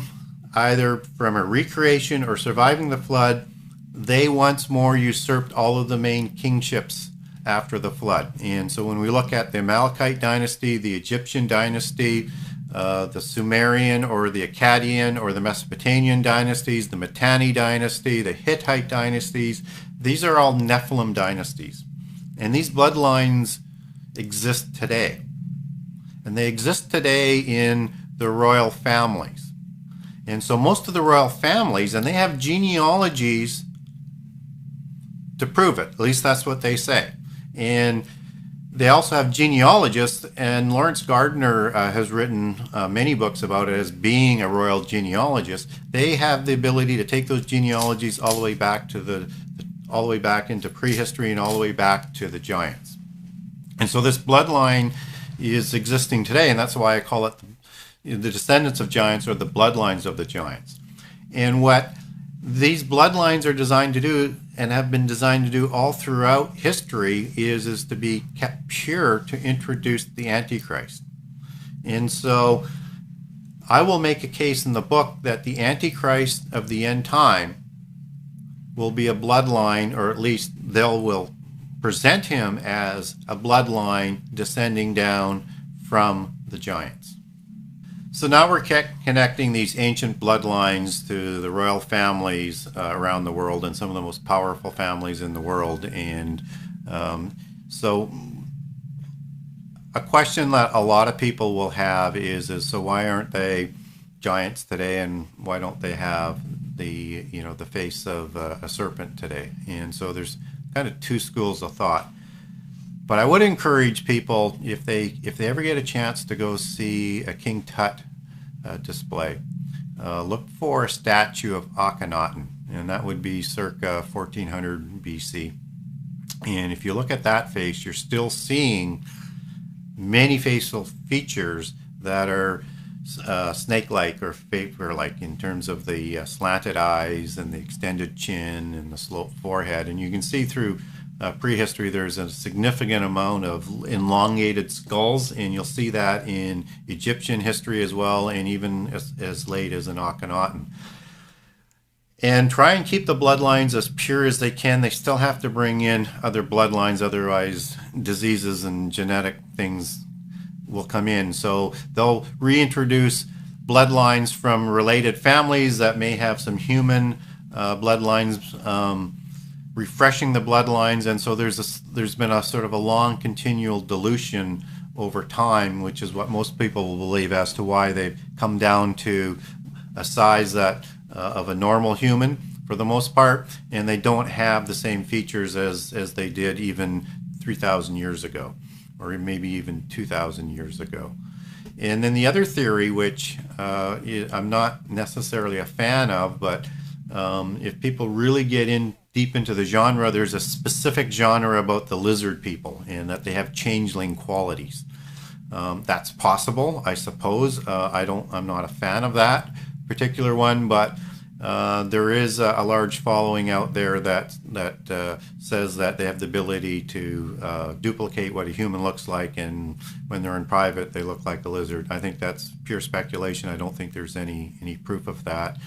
either from a recreation or surviving the flood, they once more usurped all of the main kingships after the flood. And so when we look at the Amalekite dynasty, the Egyptian dynasty, the Sumerian or the Akkadian or the Mesopotamian dynasties, the Mitanni dynasty, the Hittite dynasties, these are all Nephilim dynasties. And these bloodlines exist today. And they exist today in the royal families. And so most of the royal families, and they have genealogies to prove it. At least that's what they say. And they also have genealogists, and Lawrence Gardner has written many books about it as being a royal genealogist. They have the ability to take those genealogies all the way back to all the way back into prehistory and all the way back to the giants. And so this bloodline is existing today, and that's why I call it the descendants of giants, or the bloodlines of the giants. And what these bloodlines are designed to do, and have been designed to do all throughout history, is to be kept pure to introduce the Antichrist. And so I will make a case in the book that the Antichrist of the end time will be a bloodline, or at least they will present him as a bloodline descending down from the giants. So now we're connecting these ancient bloodlines to the royal families around the world, and some of the most powerful families in the world. And so a question that a lot of people will have is so why aren't they giants today, and why don't they have the face of a serpent today? And so there's kind of 2 schools of thought. But I would encourage people, if they ever get a chance to go see a King Tut display, look for a statue of Akhenaten, and that would be circa 1400 BC. And if you look at that face, you're still seeing many facial features that are snake-like or favor-like, in terms of the slanted eyes and the extended chin and the sloped forehead. And you can see through prehistory there's a significant amount of elongated skulls, and you'll see that in Egyptian history as well, and even as late as in Akhenaten. And try and keep the bloodlines as pure as they can. They still have to bring in other bloodlines, otherwise diseases and genetic things will come in. So they'll reintroduce bloodlines from related families that may have some human bloodlines, refreshing the bloodlines. And so there's been a sort of a long continual dilution over time, which is what most people will believe as to why they've come down to a size that of a normal human for the most part, and they don't have the same features as they did even 3,000 years ago, or maybe even 2,000 years ago. And then the other theory, which I'm not necessarily a fan of, but if people really get in deep into the genre, there's a specific genre about the lizard people, and that they have changeling qualities. That's possible, I suppose. I'm not a fan of that particular one, but there is a large following out there that says that they have the ability to duplicate what a human looks like, and when they're in private they look like a lizard. I think that's pure speculation. I don't think there's any proof of that.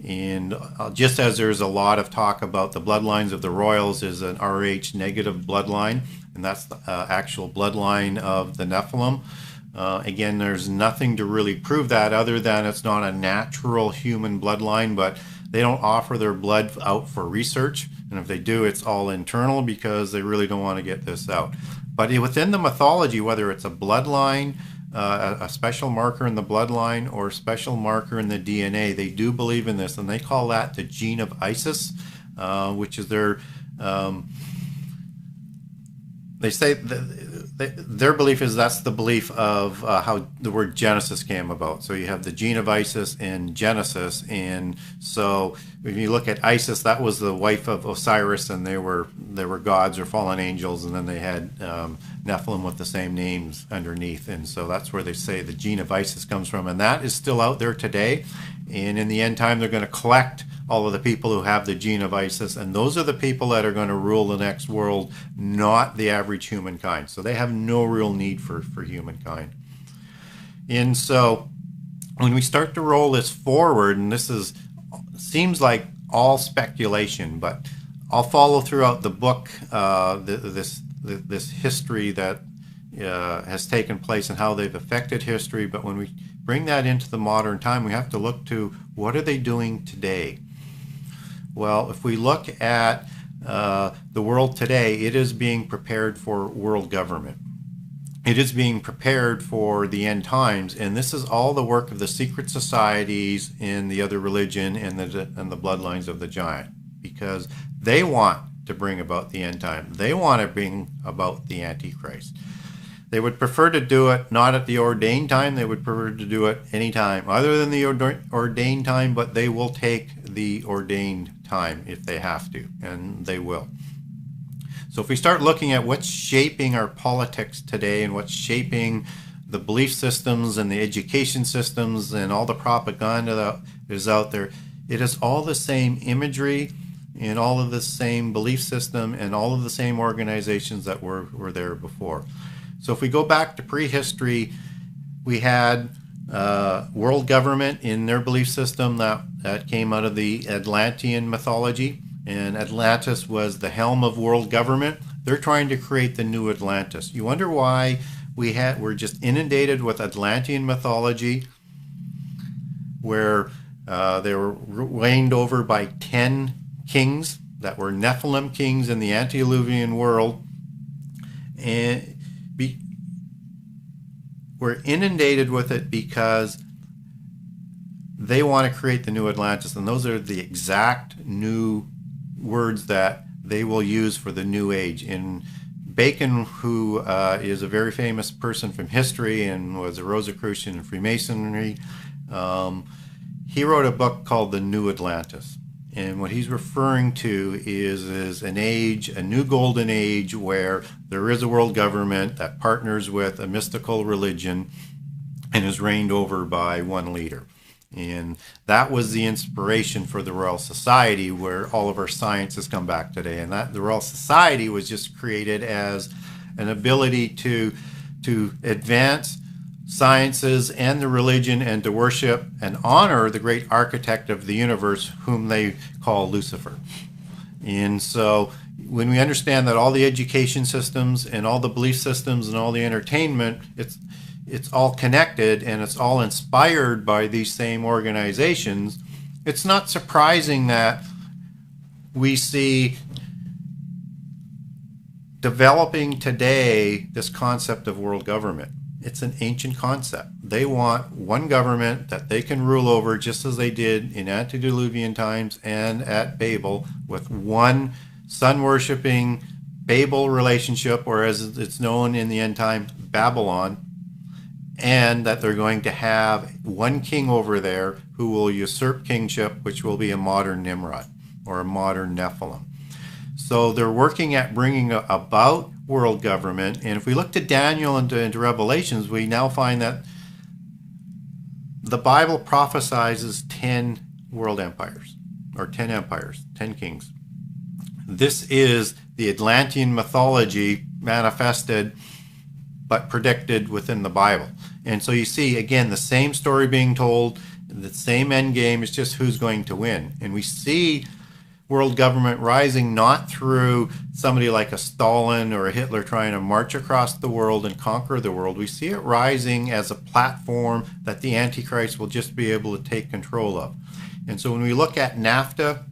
And just as there's a lot of talk about the bloodlines of the royals is an Rh negative bloodline, and that's the actual bloodline of the Nephilim. Again, there's nothing to really prove that other than it's not a natural human bloodline, but they don't offer their blood out for research. And if they do, it's all internal because they really don't want to get this out. But within the mythology, whether it's a bloodline, a special marker in the bloodline, or a special marker in the DNA, they do believe in this, and they call that the gene of Isis, which is their they say their belief is that's the belief of how the word Genesis came about. So you have the gene of Isis in Genesis, and so if you look at Isis, that was the wife of Osiris, and they were gods or fallen angels, and then they had Nephilim with the same names underneath, and so that's where they say the gene of Isis comes from, and that is still out there today. And in the end time, they're going to collect all of the people who have the gene of Isis, and those are the people that are going to rule the next world, not the average humankind. So they have no real need for humankind. And so when we start to roll this forward, and this seems like all speculation, but I'll follow throughout the book this history that has taken place and how they've affected history. But when we bring that into the modern time, we have to look to what are they doing today. Well, if we look at the world today, it is being prepared for world government. It is being prepared for the end times, and this is all the work of the secret societies in the other religion and the bloodlines of the giant, because they want to bring about the end time. They want to bring about the Antichrist. They would prefer to do it not at the ordained time. They would prefer to do it any time other than the ordained time, but they will take the ordained time if they have to, and they will. So if we start looking at what's shaping our politics today and what's shaping the belief systems and the education systems and all the propaganda that is out there, it is all the same imagery and all of the same belief system and all of the same organizations that were there before. So if we go back to prehistory, we had world government in their belief system that came out of the Atlantean mythology, and Atlantis was the helm of world government. They're trying to create the new Atlantis. You wonder why we're just inundated with Atlantean mythology, where they were reigned over by 10 kings that were Nephilim kings in the antediluvian world, and we're inundated with it because they want to create the new Atlantis, and those are the exact new words that they will use for the new age. And Bacon, who is a very famous person from history and was a Rosicrucian in Freemasonry, he wrote a book called The New Atlantis. And what he's referring to is an age, a new golden age, where there is a world government that partners with a mystical religion and is reigned over by one leader. And that was the inspiration for the Royal Society, where all of our science has come back today. And that the Royal Society was just created as an ability to advance sciences and the religion, and to worship and honor the great architect of the universe, whom they call Lucifer. And so when we understand that all the education systems and all the belief systems and all the entertainment, it's all connected and it's all inspired by these same organizations, it's not surprising that we see developing today this concept of world government. It's an ancient concept. They want one government that they can rule over, just as they did in antediluvian times and at Babel, with one sun-worshipping Babel relationship, or as it's known in the end time, Babylon, and that they're going to have one king over there who will usurp kingship, which will be a modern Nimrod or a modern Nephilim. So they're working at bringing about world government. And if we look to Daniel and into Revelations, we now find that the Bible prophesizes 10 world empires, or 10 empires, 10 kings. This is the Atlantean mythology manifested but predicted within the Bible. And so you see, again, the same story being told The same end game is just who's going to win. And we see world government rising not through somebody like a Stalin or a Hitler trying to march across the world and conquer the world. We see it rising as a platform that the Antichrist will just be able to take control of. And so when we look at NAFTA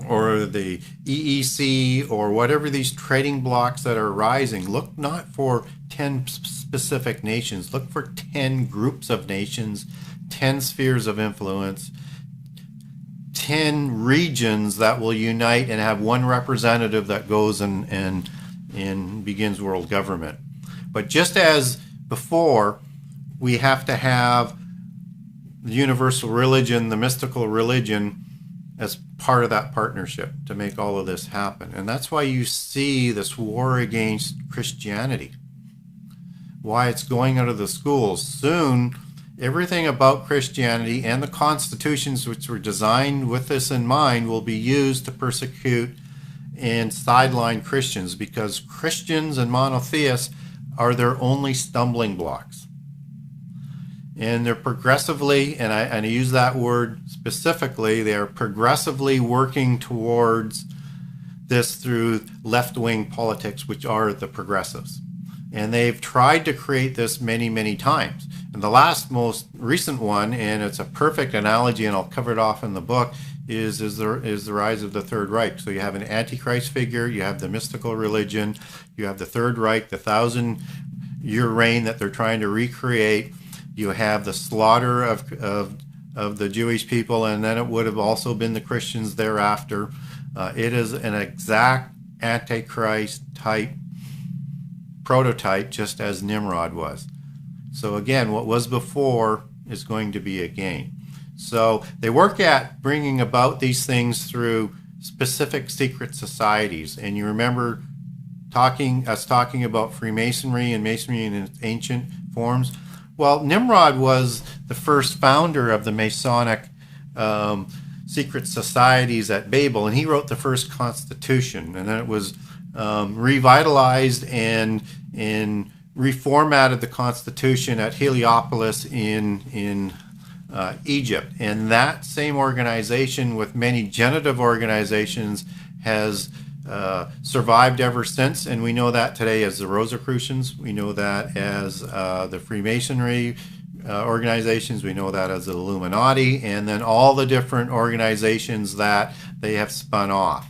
or the EEC or whatever these trading blocks that are rising, look not for 10 specific nations, look for 10 groups of nations, 10 spheres of influence, 10 regions that will unite and have one representative that goes and begins world government. But just as before, we have to have the universal religion, the mystical religion, as part of that partnership to make all of this happen. And that's why you see this war against Christianity, why it's going out of the schools. Soon, everything about Christianity and the constitutions which were designed with this in mind will be used to persecute and sideline Christians, because Christians and monotheists are their only stumbling blocks. And they're progressively, and I use that word specifically, they are progressively working towards this through left-wing politics, which are the progressives. And they've tried to create this many, many times. And the last most recent one, and it's a perfect analogy, and I'll cover it off in the book, is the rise of the Third Reich. So you have an Antichrist figure, you have the mystical religion, you have the Third Reich, the 1,000-year reign that they're trying to recreate. You have the slaughter of the Jewish people, and then it would have also been the Christians thereafter. It is an exact Antichrist type prototype, just as Nimrod was. So again, what was before is going to be again. So they work at bringing about these things through specific secret societies. And you remember us talking about Freemasonry and Masonry in its ancient forms. Well, Nimrod was the first founder of the Masonic secret societies at Babel, and he wrote the first constitution, and then it was revitalized and reformatted the constitution at Heliopolis in Egypt. And that same organization, with many genitive organizations, has survived ever since, and we know that today as the Rosicrucians, we know that as the Freemasonry organizations, we know that as the Illuminati, and then all the different organizations that they have spun off.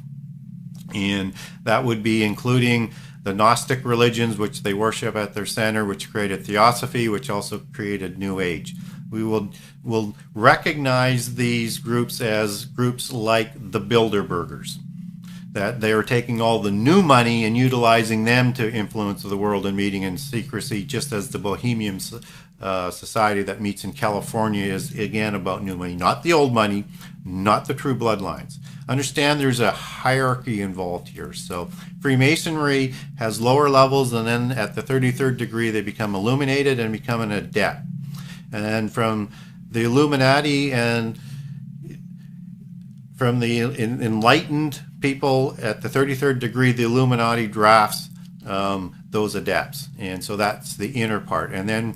And that would be including the Gnostic religions, which they worship at their center, which created Theosophy, which also created New Age. We will recognize these groups as groups like the Bilderbergers, that they are taking all the new money and utilizing them to influence the world and meeting in secrecy, just as the Bohemian society that meets in California is, again, about new money, not the old money, not the true bloodlines. Understand there's a hierarchy involved here. So Freemasonry has lower levels, and then at the 33rd degree they become illuminated and become an adept. And then from the Illuminati and from the enlightened people at the 33rd degree, the Illuminati drafts those adepts. And so that's the inner part. And then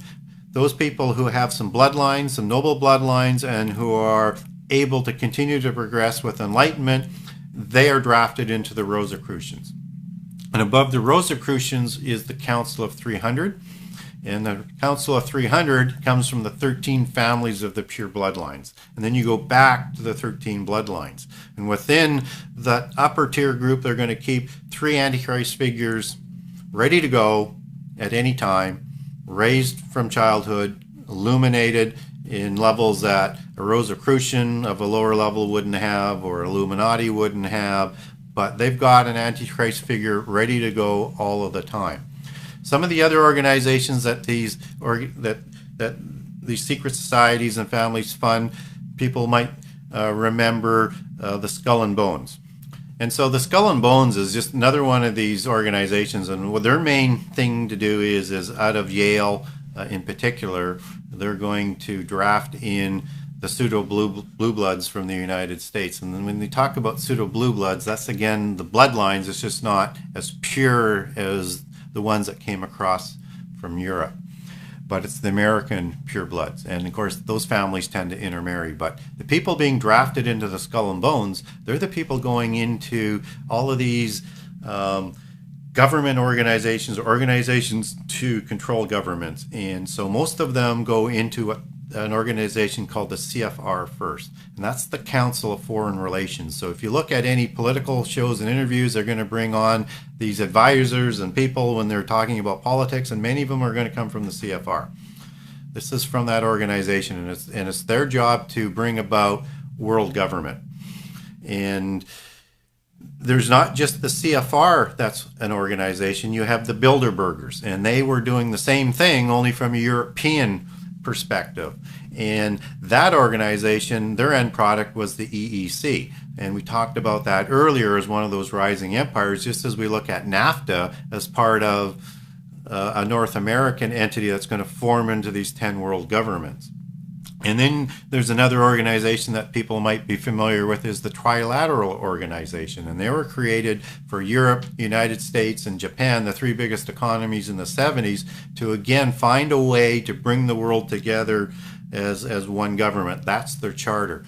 those people who have some bloodlines, some noble bloodlines, and who are able to continue to progress with enlightenment, they are drafted into the Rosicrucians. And above the Rosicrucians is the Council of 300. And the Council of 300 comes from the 13 families of the pure bloodlines. And then you go back to the 13 bloodlines. And within the upper tier group, they're going to keep 3 Antichrist figures ready to go at any time, raised from childhood, illuminated in levels that a Rosicrucian of a lower level wouldn't have, or Illuminati wouldn't have, but they've got an Antichrist figure ready to go all of the time. Some of the other organizations that these secret societies and families fund, people might remember the Skull and Bones. And so the Skull and Bones is just another one of these organizations, and what their main thing to do is out of Yale in particular, they're going to draft in the pseudo blue bloods from the United States. And then when they talk about pseudo blue bloods, that's again the bloodlines. It's just not as pure as the ones that came across from Europe. but it's the American purebloods. And of course, those families tend to intermarry. But the people being drafted into the Skull and Bones, they're the people going into all of these government organizations to control governments. And so most of them go into an organization called the CFR first, and that's the Council of Foreign Relations. So if you look at any political shows and interviews, they're going to bring on these advisors and people when they're talking about politics, and many of them are going to come from the CFR. This is from that organization, and it's their job to bring about world government. And there's not just the CFR that's an organization. You have the Bilderbergers, and they were doing the same thing, only from a European perspective. And that organization, their end product was the EEC. And we talked about that earlier as one of those rising empires, just as we look at NAFTA as part of a North American entity that's going to form into these 10 world governments. And then there's another organization that people might be familiar with, is the Trilateral Organization. And they were created for Europe, United States, and Japan, the three biggest economies in the 70s, to again find a way to bring the world together as one government. That's their charter.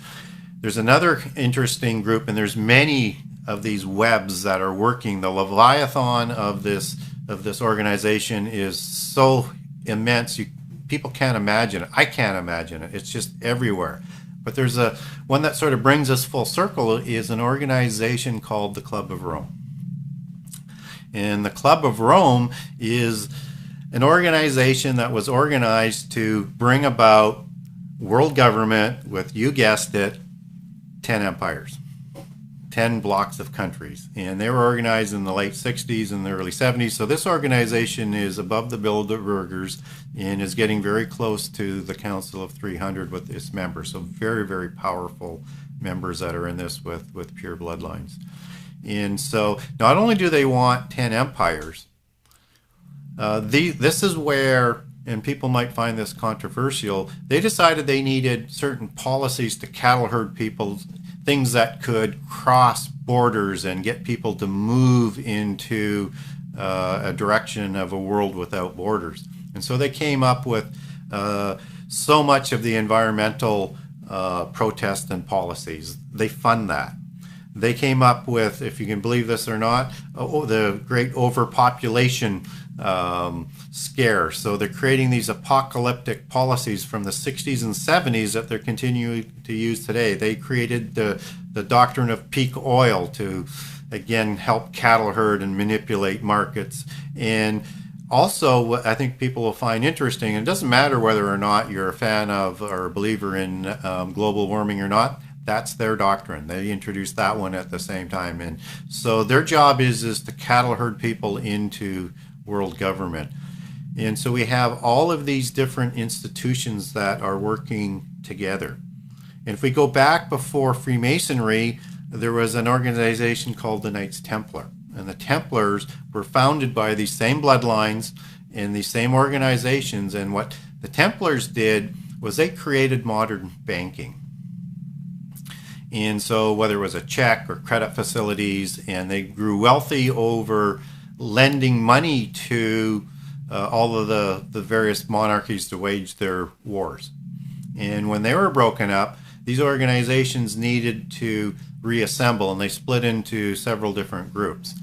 There's another interesting group, and there's many of these webs that are working. The Leviathan of this organization is so immense, people can't imagine it. I can't imagine it. It's just everywhere. But there's one that sort of brings us full circle, is an organization called the Club of Rome. And the Club of Rome is an organization that was organized to bring about world government with, you guessed it, 10 empires, 10 blocks of countries. And they were organized in the late 60s and the early 70s. So this organization is above the Bilderbergers and is getting very close to the Council of 300 with its members. So very, very powerful members that are in this with pure bloodlines. And so not only do they want 10 empires, this is where, and people might find this controversial, they decided they needed certain policies to cattle herd people, things that could cross borders and get people to move into a direction of a world without borders. And so they came up with so much of the environmental protest and policies. They fund that. They came up with, if you can believe this or not, the great overpopulation scare. So they're creating these apocalyptic policies from the 60s and 70s that they're continuing to use today. They created the doctrine of peak oil to, again, help cattle herd and manipulate markets. And also, what I think people will find interesting, and it doesn't matter whether or not you're a fan of or a believer in global warming or not, that's their doctrine. They introduced that one at the same time. And so their job is to cattle herd people into world government. And so we have all of these different institutions that are working together. And if we go back before Freemasonry, there was an organization called the Knights Templar. And the Templars were founded by these same bloodlines and these same organizations. And what the Templars did was they created modern banking. And so whether it was a check or credit facilities, and they grew wealthy over lending money to all of the various monarchies to wage their wars. And when they were broken up, these organizations needed to reassemble, and they split into several different groups.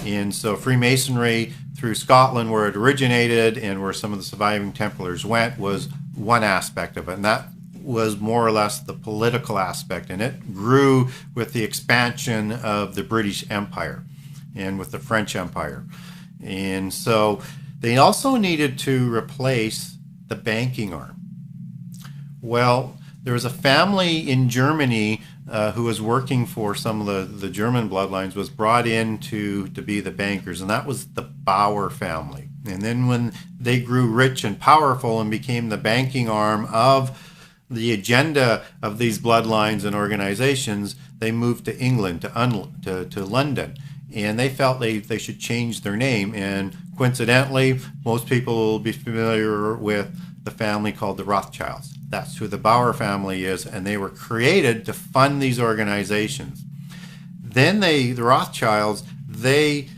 And so Freemasonry through Scotland, where it originated and where some of the surviving Templars went, was one aspect of it. And that was more or less the political aspect, and it grew with the expansion of the British Empire and with the French Empire. And so they also needed to replace the banking arm. Well, there was a family in Germany who was working for some of the German bloodlines, was brought in to be the bankers, and that was the Bauer family. And then when they grew rich and powerful and became the banking arm of the agenda of these bloodlines and organizations, they moved to England, to London. And they felt they should change their name. And coincidentally, most people will be familiar with the family called the Rothschilds. That's who the Bauer family is, and they were created to fund these organizations. Then the Rothschilds, they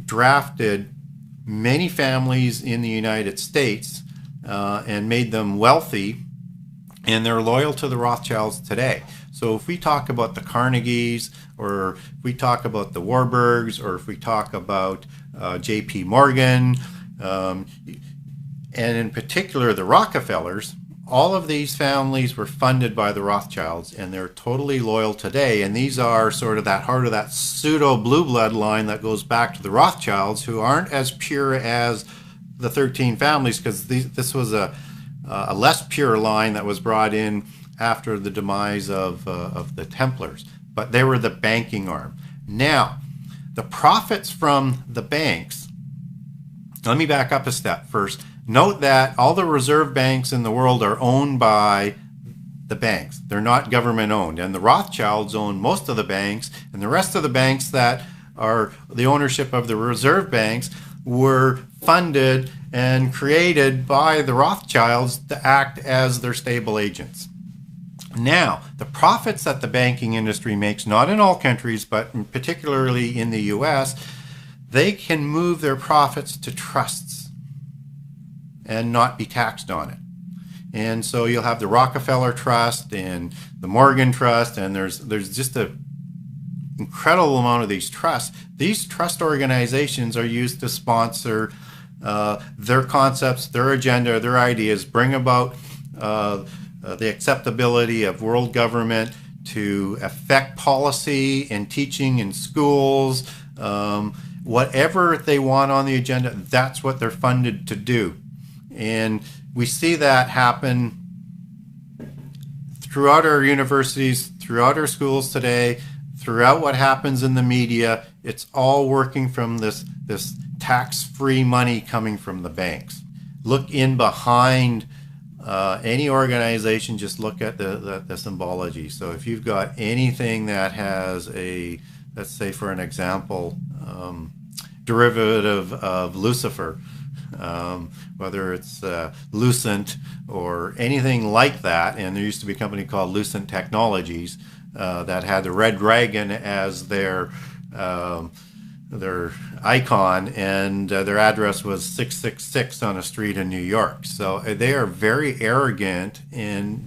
drafted many families in the United States and made them wealthy, and they're loyal to the Rothschilds today. So if we talk about the Carnegies, or if we talk about the Warburgs, or if we talk about J.P. Morgan, and in particular the Rockefellers, all of these families were funded by the Rothschilds, and they're totally loyal today. And these are sort of that heart of that pseudo blue blood line that goes back to the Rothschilds, who aren't as pure as the 13 families, because this was a less pure line that was brought in after the demise of the Templars. But they were the banking arm. Now, the profits from the banks, let me back up a step first. Note that all the reserve banks in the world are owned by the banks. They're not government owned. And the Rothschilds own most of the banks, and the rest of the banks that are the ownership of the reserve banks were funded and created by the Rothschilds to act as their stable agents. Now, the profits that the banking industry makes, not in all countries, but particularly in the US, they can move their profits to trusts and not be taxed on it. And so you'll have the Rockefeller Trust and the Morgan Trust, and there's just an incredible amount of these trusts. These trust organizations are used to sponsor their concepts, their agenda, their ideas, bring about the acceptability of world government, to affect policy and teaching in schools. Whatever they want on the agenda, that's what they're funded to do. And we see that happen throughout our universities, throughout our schools today, throughout what happens in the media. It's all working from this tax-free money coming from the banks. Look in behind any organization, just look at the symbology. So if you've got anything that has a, let's say for an example, derivative of Lucifer, whether it's Lucent or anything like that, and there used to be a company called Lucent Technologies that had the red dragon as their icon, and their address was 666 on a street in New York. So they are very arrogant,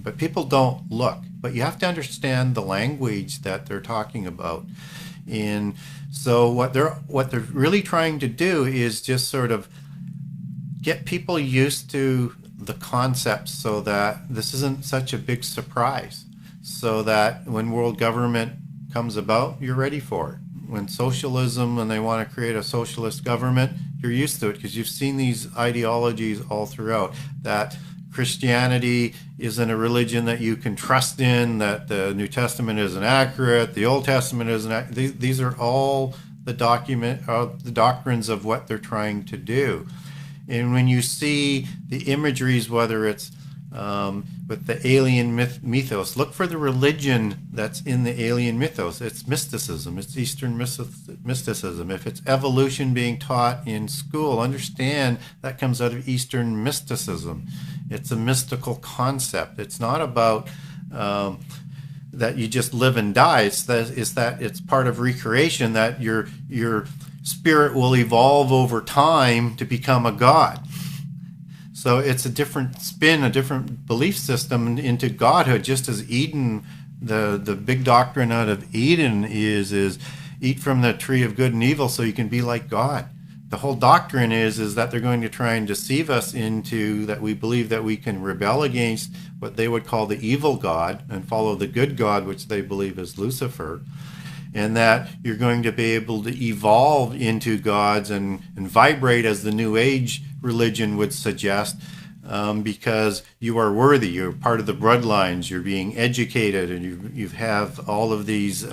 but people don't look. But you have to understand the language that they're talking about. And so what they're really trying to do is just sort of get people used to the concepts, so that this isn't such a big surprise, so that when world government comes about, you're ready for it. When socialism, when they want to create a socialist government, you're used to it, because you've seen these ideologies all throughout, that Christianity isn't a religion that you can trust in, that the New Testament isn't accurate, the Old Testament isn't accurate. These are all the doctrines of what they're trying to do. And when you see the imageries, whether it's with the alien mythos, look for the religion that's in the alien mythos. It's mysticism. It's Eastern mysticism. If it's evolution being taught in school, understand that comes out of Eastern mysticism. It's a mystical concept. It's not about that you just live and die. It's that it's part of recreation, that your spirit will evolve over time to become a god. So it's a different spin, a different belief system into godhood, just as Eden, the big doctrine out of Eden is eat from the tree of good and evil so you can be like God. The whole doctrine is that they're going to try and deceive us into that we believe that we can rebel against what they would call the evil God and follow the good God, which they believe is Lucifer, and that you're going to be able to evolve into gods and vibrate as the New Age religion would suggest, because you are worthy, you're part of the bloodlines, you're being educated, and you have all of these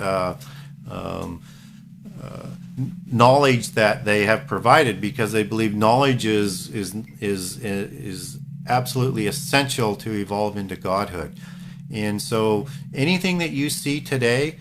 knowledge that they have provided, because they believe knowledge is absolutely essential to evolve into godhood. And so anything that you see today,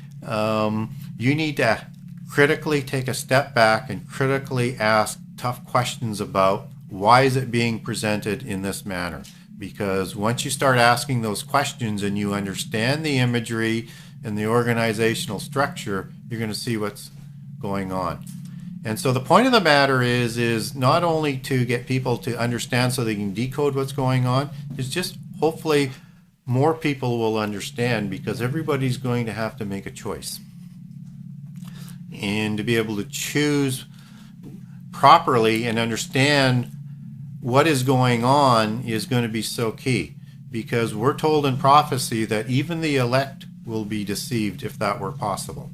you need to critically take a step back and critically ask tough questions about why is it being presented in this manner. Because once you start asking those questions and you understand the imagery and the organizational structure, you're going to see what's going on. And so the point of the matter is not only to get people to understand so they can decode what's going on, it's just hopefully more people will understand, because everybody's going to have to make a choice. And to be able to choose properly and understand what is going on is going to be so key, because we're told in prophecy that even the elect will be deceived if that were possible.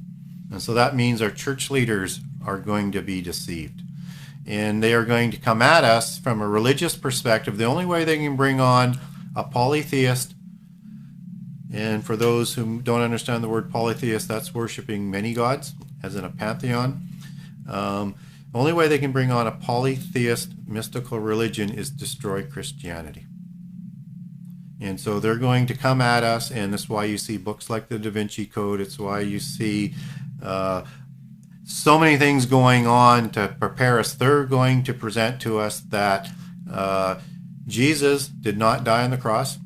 And so that means our church leaders are going to be deceived. And they are going to come at us from a religious perspective. The only way they can bring on a polytheist, and for those who don't understand the word polytheist, that's worshiping many gods, as in a pantheon. The only way they can bring on a polytheist mystical religion is destroy Christianity. And so they're going to come at us, and that's why you see books like the Da Vinci Code. It's why you see so many things going on to prepare us. They're going to present to us that Jesus did not die on the cross.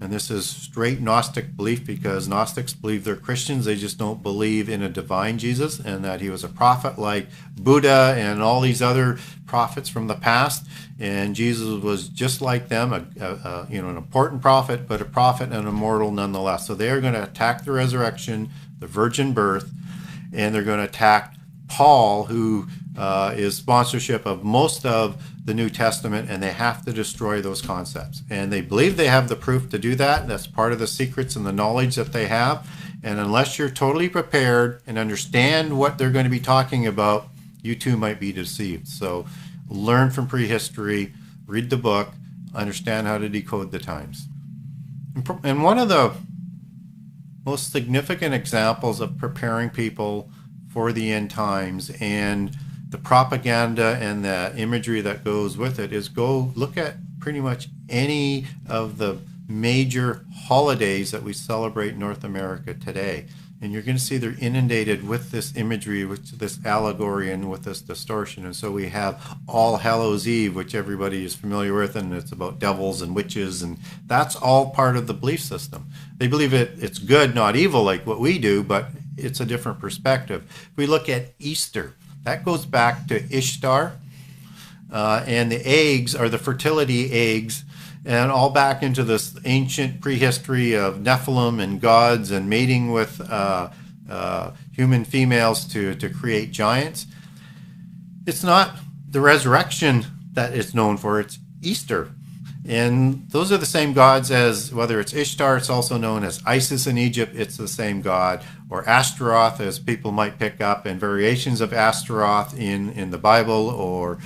And this is straight Gnostic belief, because Gnostics believe they're Christians. They just don't believe in a divine Jesus, and that he was a prophet like Buddha and all these other prophets from the past. And Jesus was just like them, an important prophet, but a prophet and immortal nonetheless. So they are going to attack the resurrection, the virgin birth, and they're going to attack Paul, who is sponsorship of most of the New Testament, and they have to destroy those concepts. And they believe they have the proof to do that. That's part of the secrets and the knowledge that they have. And unless you're totally prepared and understand what they're going to be talking about, you too might be deceived. So learn from prehistory, read the book, understand how to decode the times. And one of the most significant examples of preparing people for the end times and the propaganda and the imagery that goes with it is go look at pretty much any of the major holidays that we celebrate in North America today. And you're going to see they're inundated with this imagery, with this allegory, and with this distortion. And so we have All Hallows Eve, which everybody is familiar with, and it's about devils and witches, and that's all part of the belief system. They believe it's good, not evil, like what we do, but it's a different perspective. If we look at Easter, that goes back to Ishtar, and the eggs are the fertility eggs, and all back into this ancient prehistory of Nephilim and gods and mating with human females to create giants. It's not the resurrection that it's known for, it's Easter. And those are the same gods as, whether it's Ishtar, it's also known as Isis in Egypt, it's the same god, or Ashtaroth, as people might pick up, and variations of Ashtaroth in the Bible, or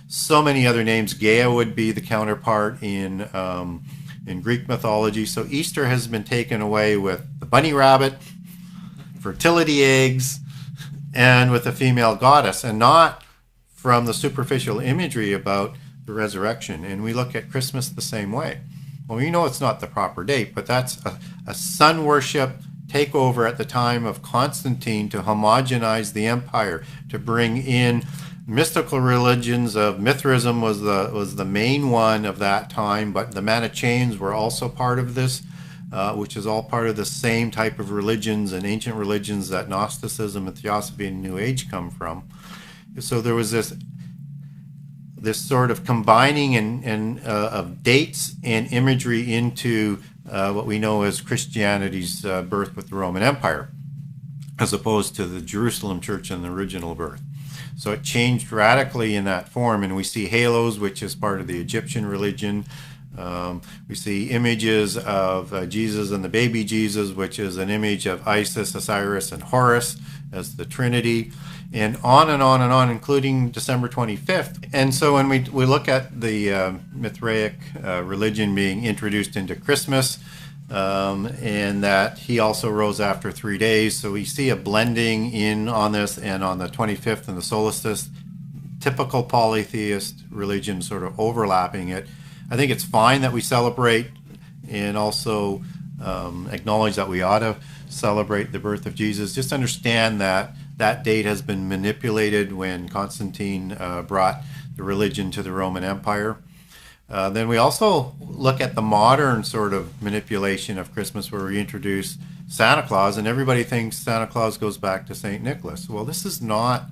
so many other names. Gaia would be the counterpart in Greek mythology. So Easter has been taken away with the bunny rabbit, fertility eggs, and with a female goddess, and not from the superficial imagery about the resurrection. And we look at Christmas the same way. Well, we know it's not the proper date, but that's a sun worship takeover at the time of Constantine to homogenize the empire, to bring in mystical religions of Mithraism was the main one of that time, but the Manichaeans were also part of this, which is all part of the same type of religions and ancient religions that Gnosticism and Theosophy and New Age come from. So there was this sort of combining of dates and imagery into what we know as Christianity's birth with the Roman Empire, as opposed to the Jerusalem church and the original birth. So it changed radically in that form, and we see halos, which is part of the Egyptian religion. We see images of Jesus and the baby Jesus, which is an image of Isis, Osiris, and Horus as the Trinity, and on and on and on, including December 25th. And so when we look at the Mithraic religion being introduced into Christmas, and that he also rose after 3 days, so we see a blending in on this, and on the 25th and the solstice, typical polytheist religion sort of overlapping it. I think it's fine that we celebrate and also acknowledge that we ought to celebrate the birth of Jesus. Just understand that that date has been manipulated when Constantine brought the religion to the Roman Empire. Then we also look at the modern sort of manipulation of Christmas, where we introduce Santa Claus, and everybody thinks Santa Claus goes back to St. Nicholas. Well, this is not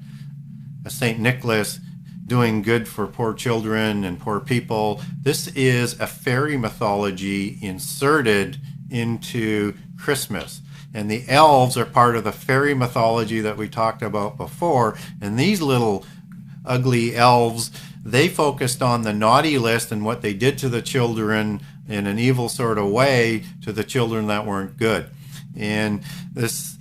a St. Nicholas doing good for poor children and poor people. This is a fairy mythology inserted into Christmas. And the elves are part of the fairy mythology that we talked about before. And these little ugly elves, they focused on the naughty list and what they did to the children in an evil sort of way to the children that weren't good. And this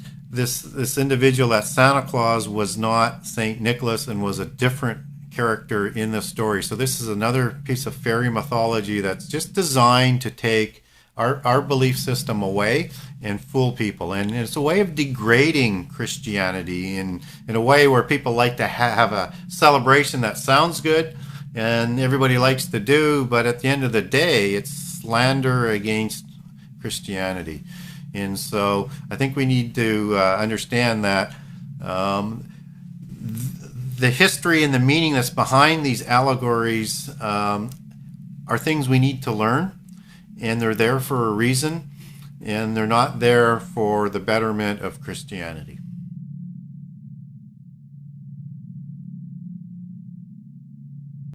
individual, that Santa Claus, was not St. Nicholas and was a different character in the story. So this is another piece of fairy mythology that's just designed to take our belief system away and fool people. And it's a way of degrading Christianity in a way where people like to have a celebration that sounds good and everybody likes to do, but at the end of the day, it's slander against Christianity. And so I think we need to understand that the history and the meaning that's behind these allegories are things we need to learn, and they're there for a reason, and they're not there for the betterment of Christianity.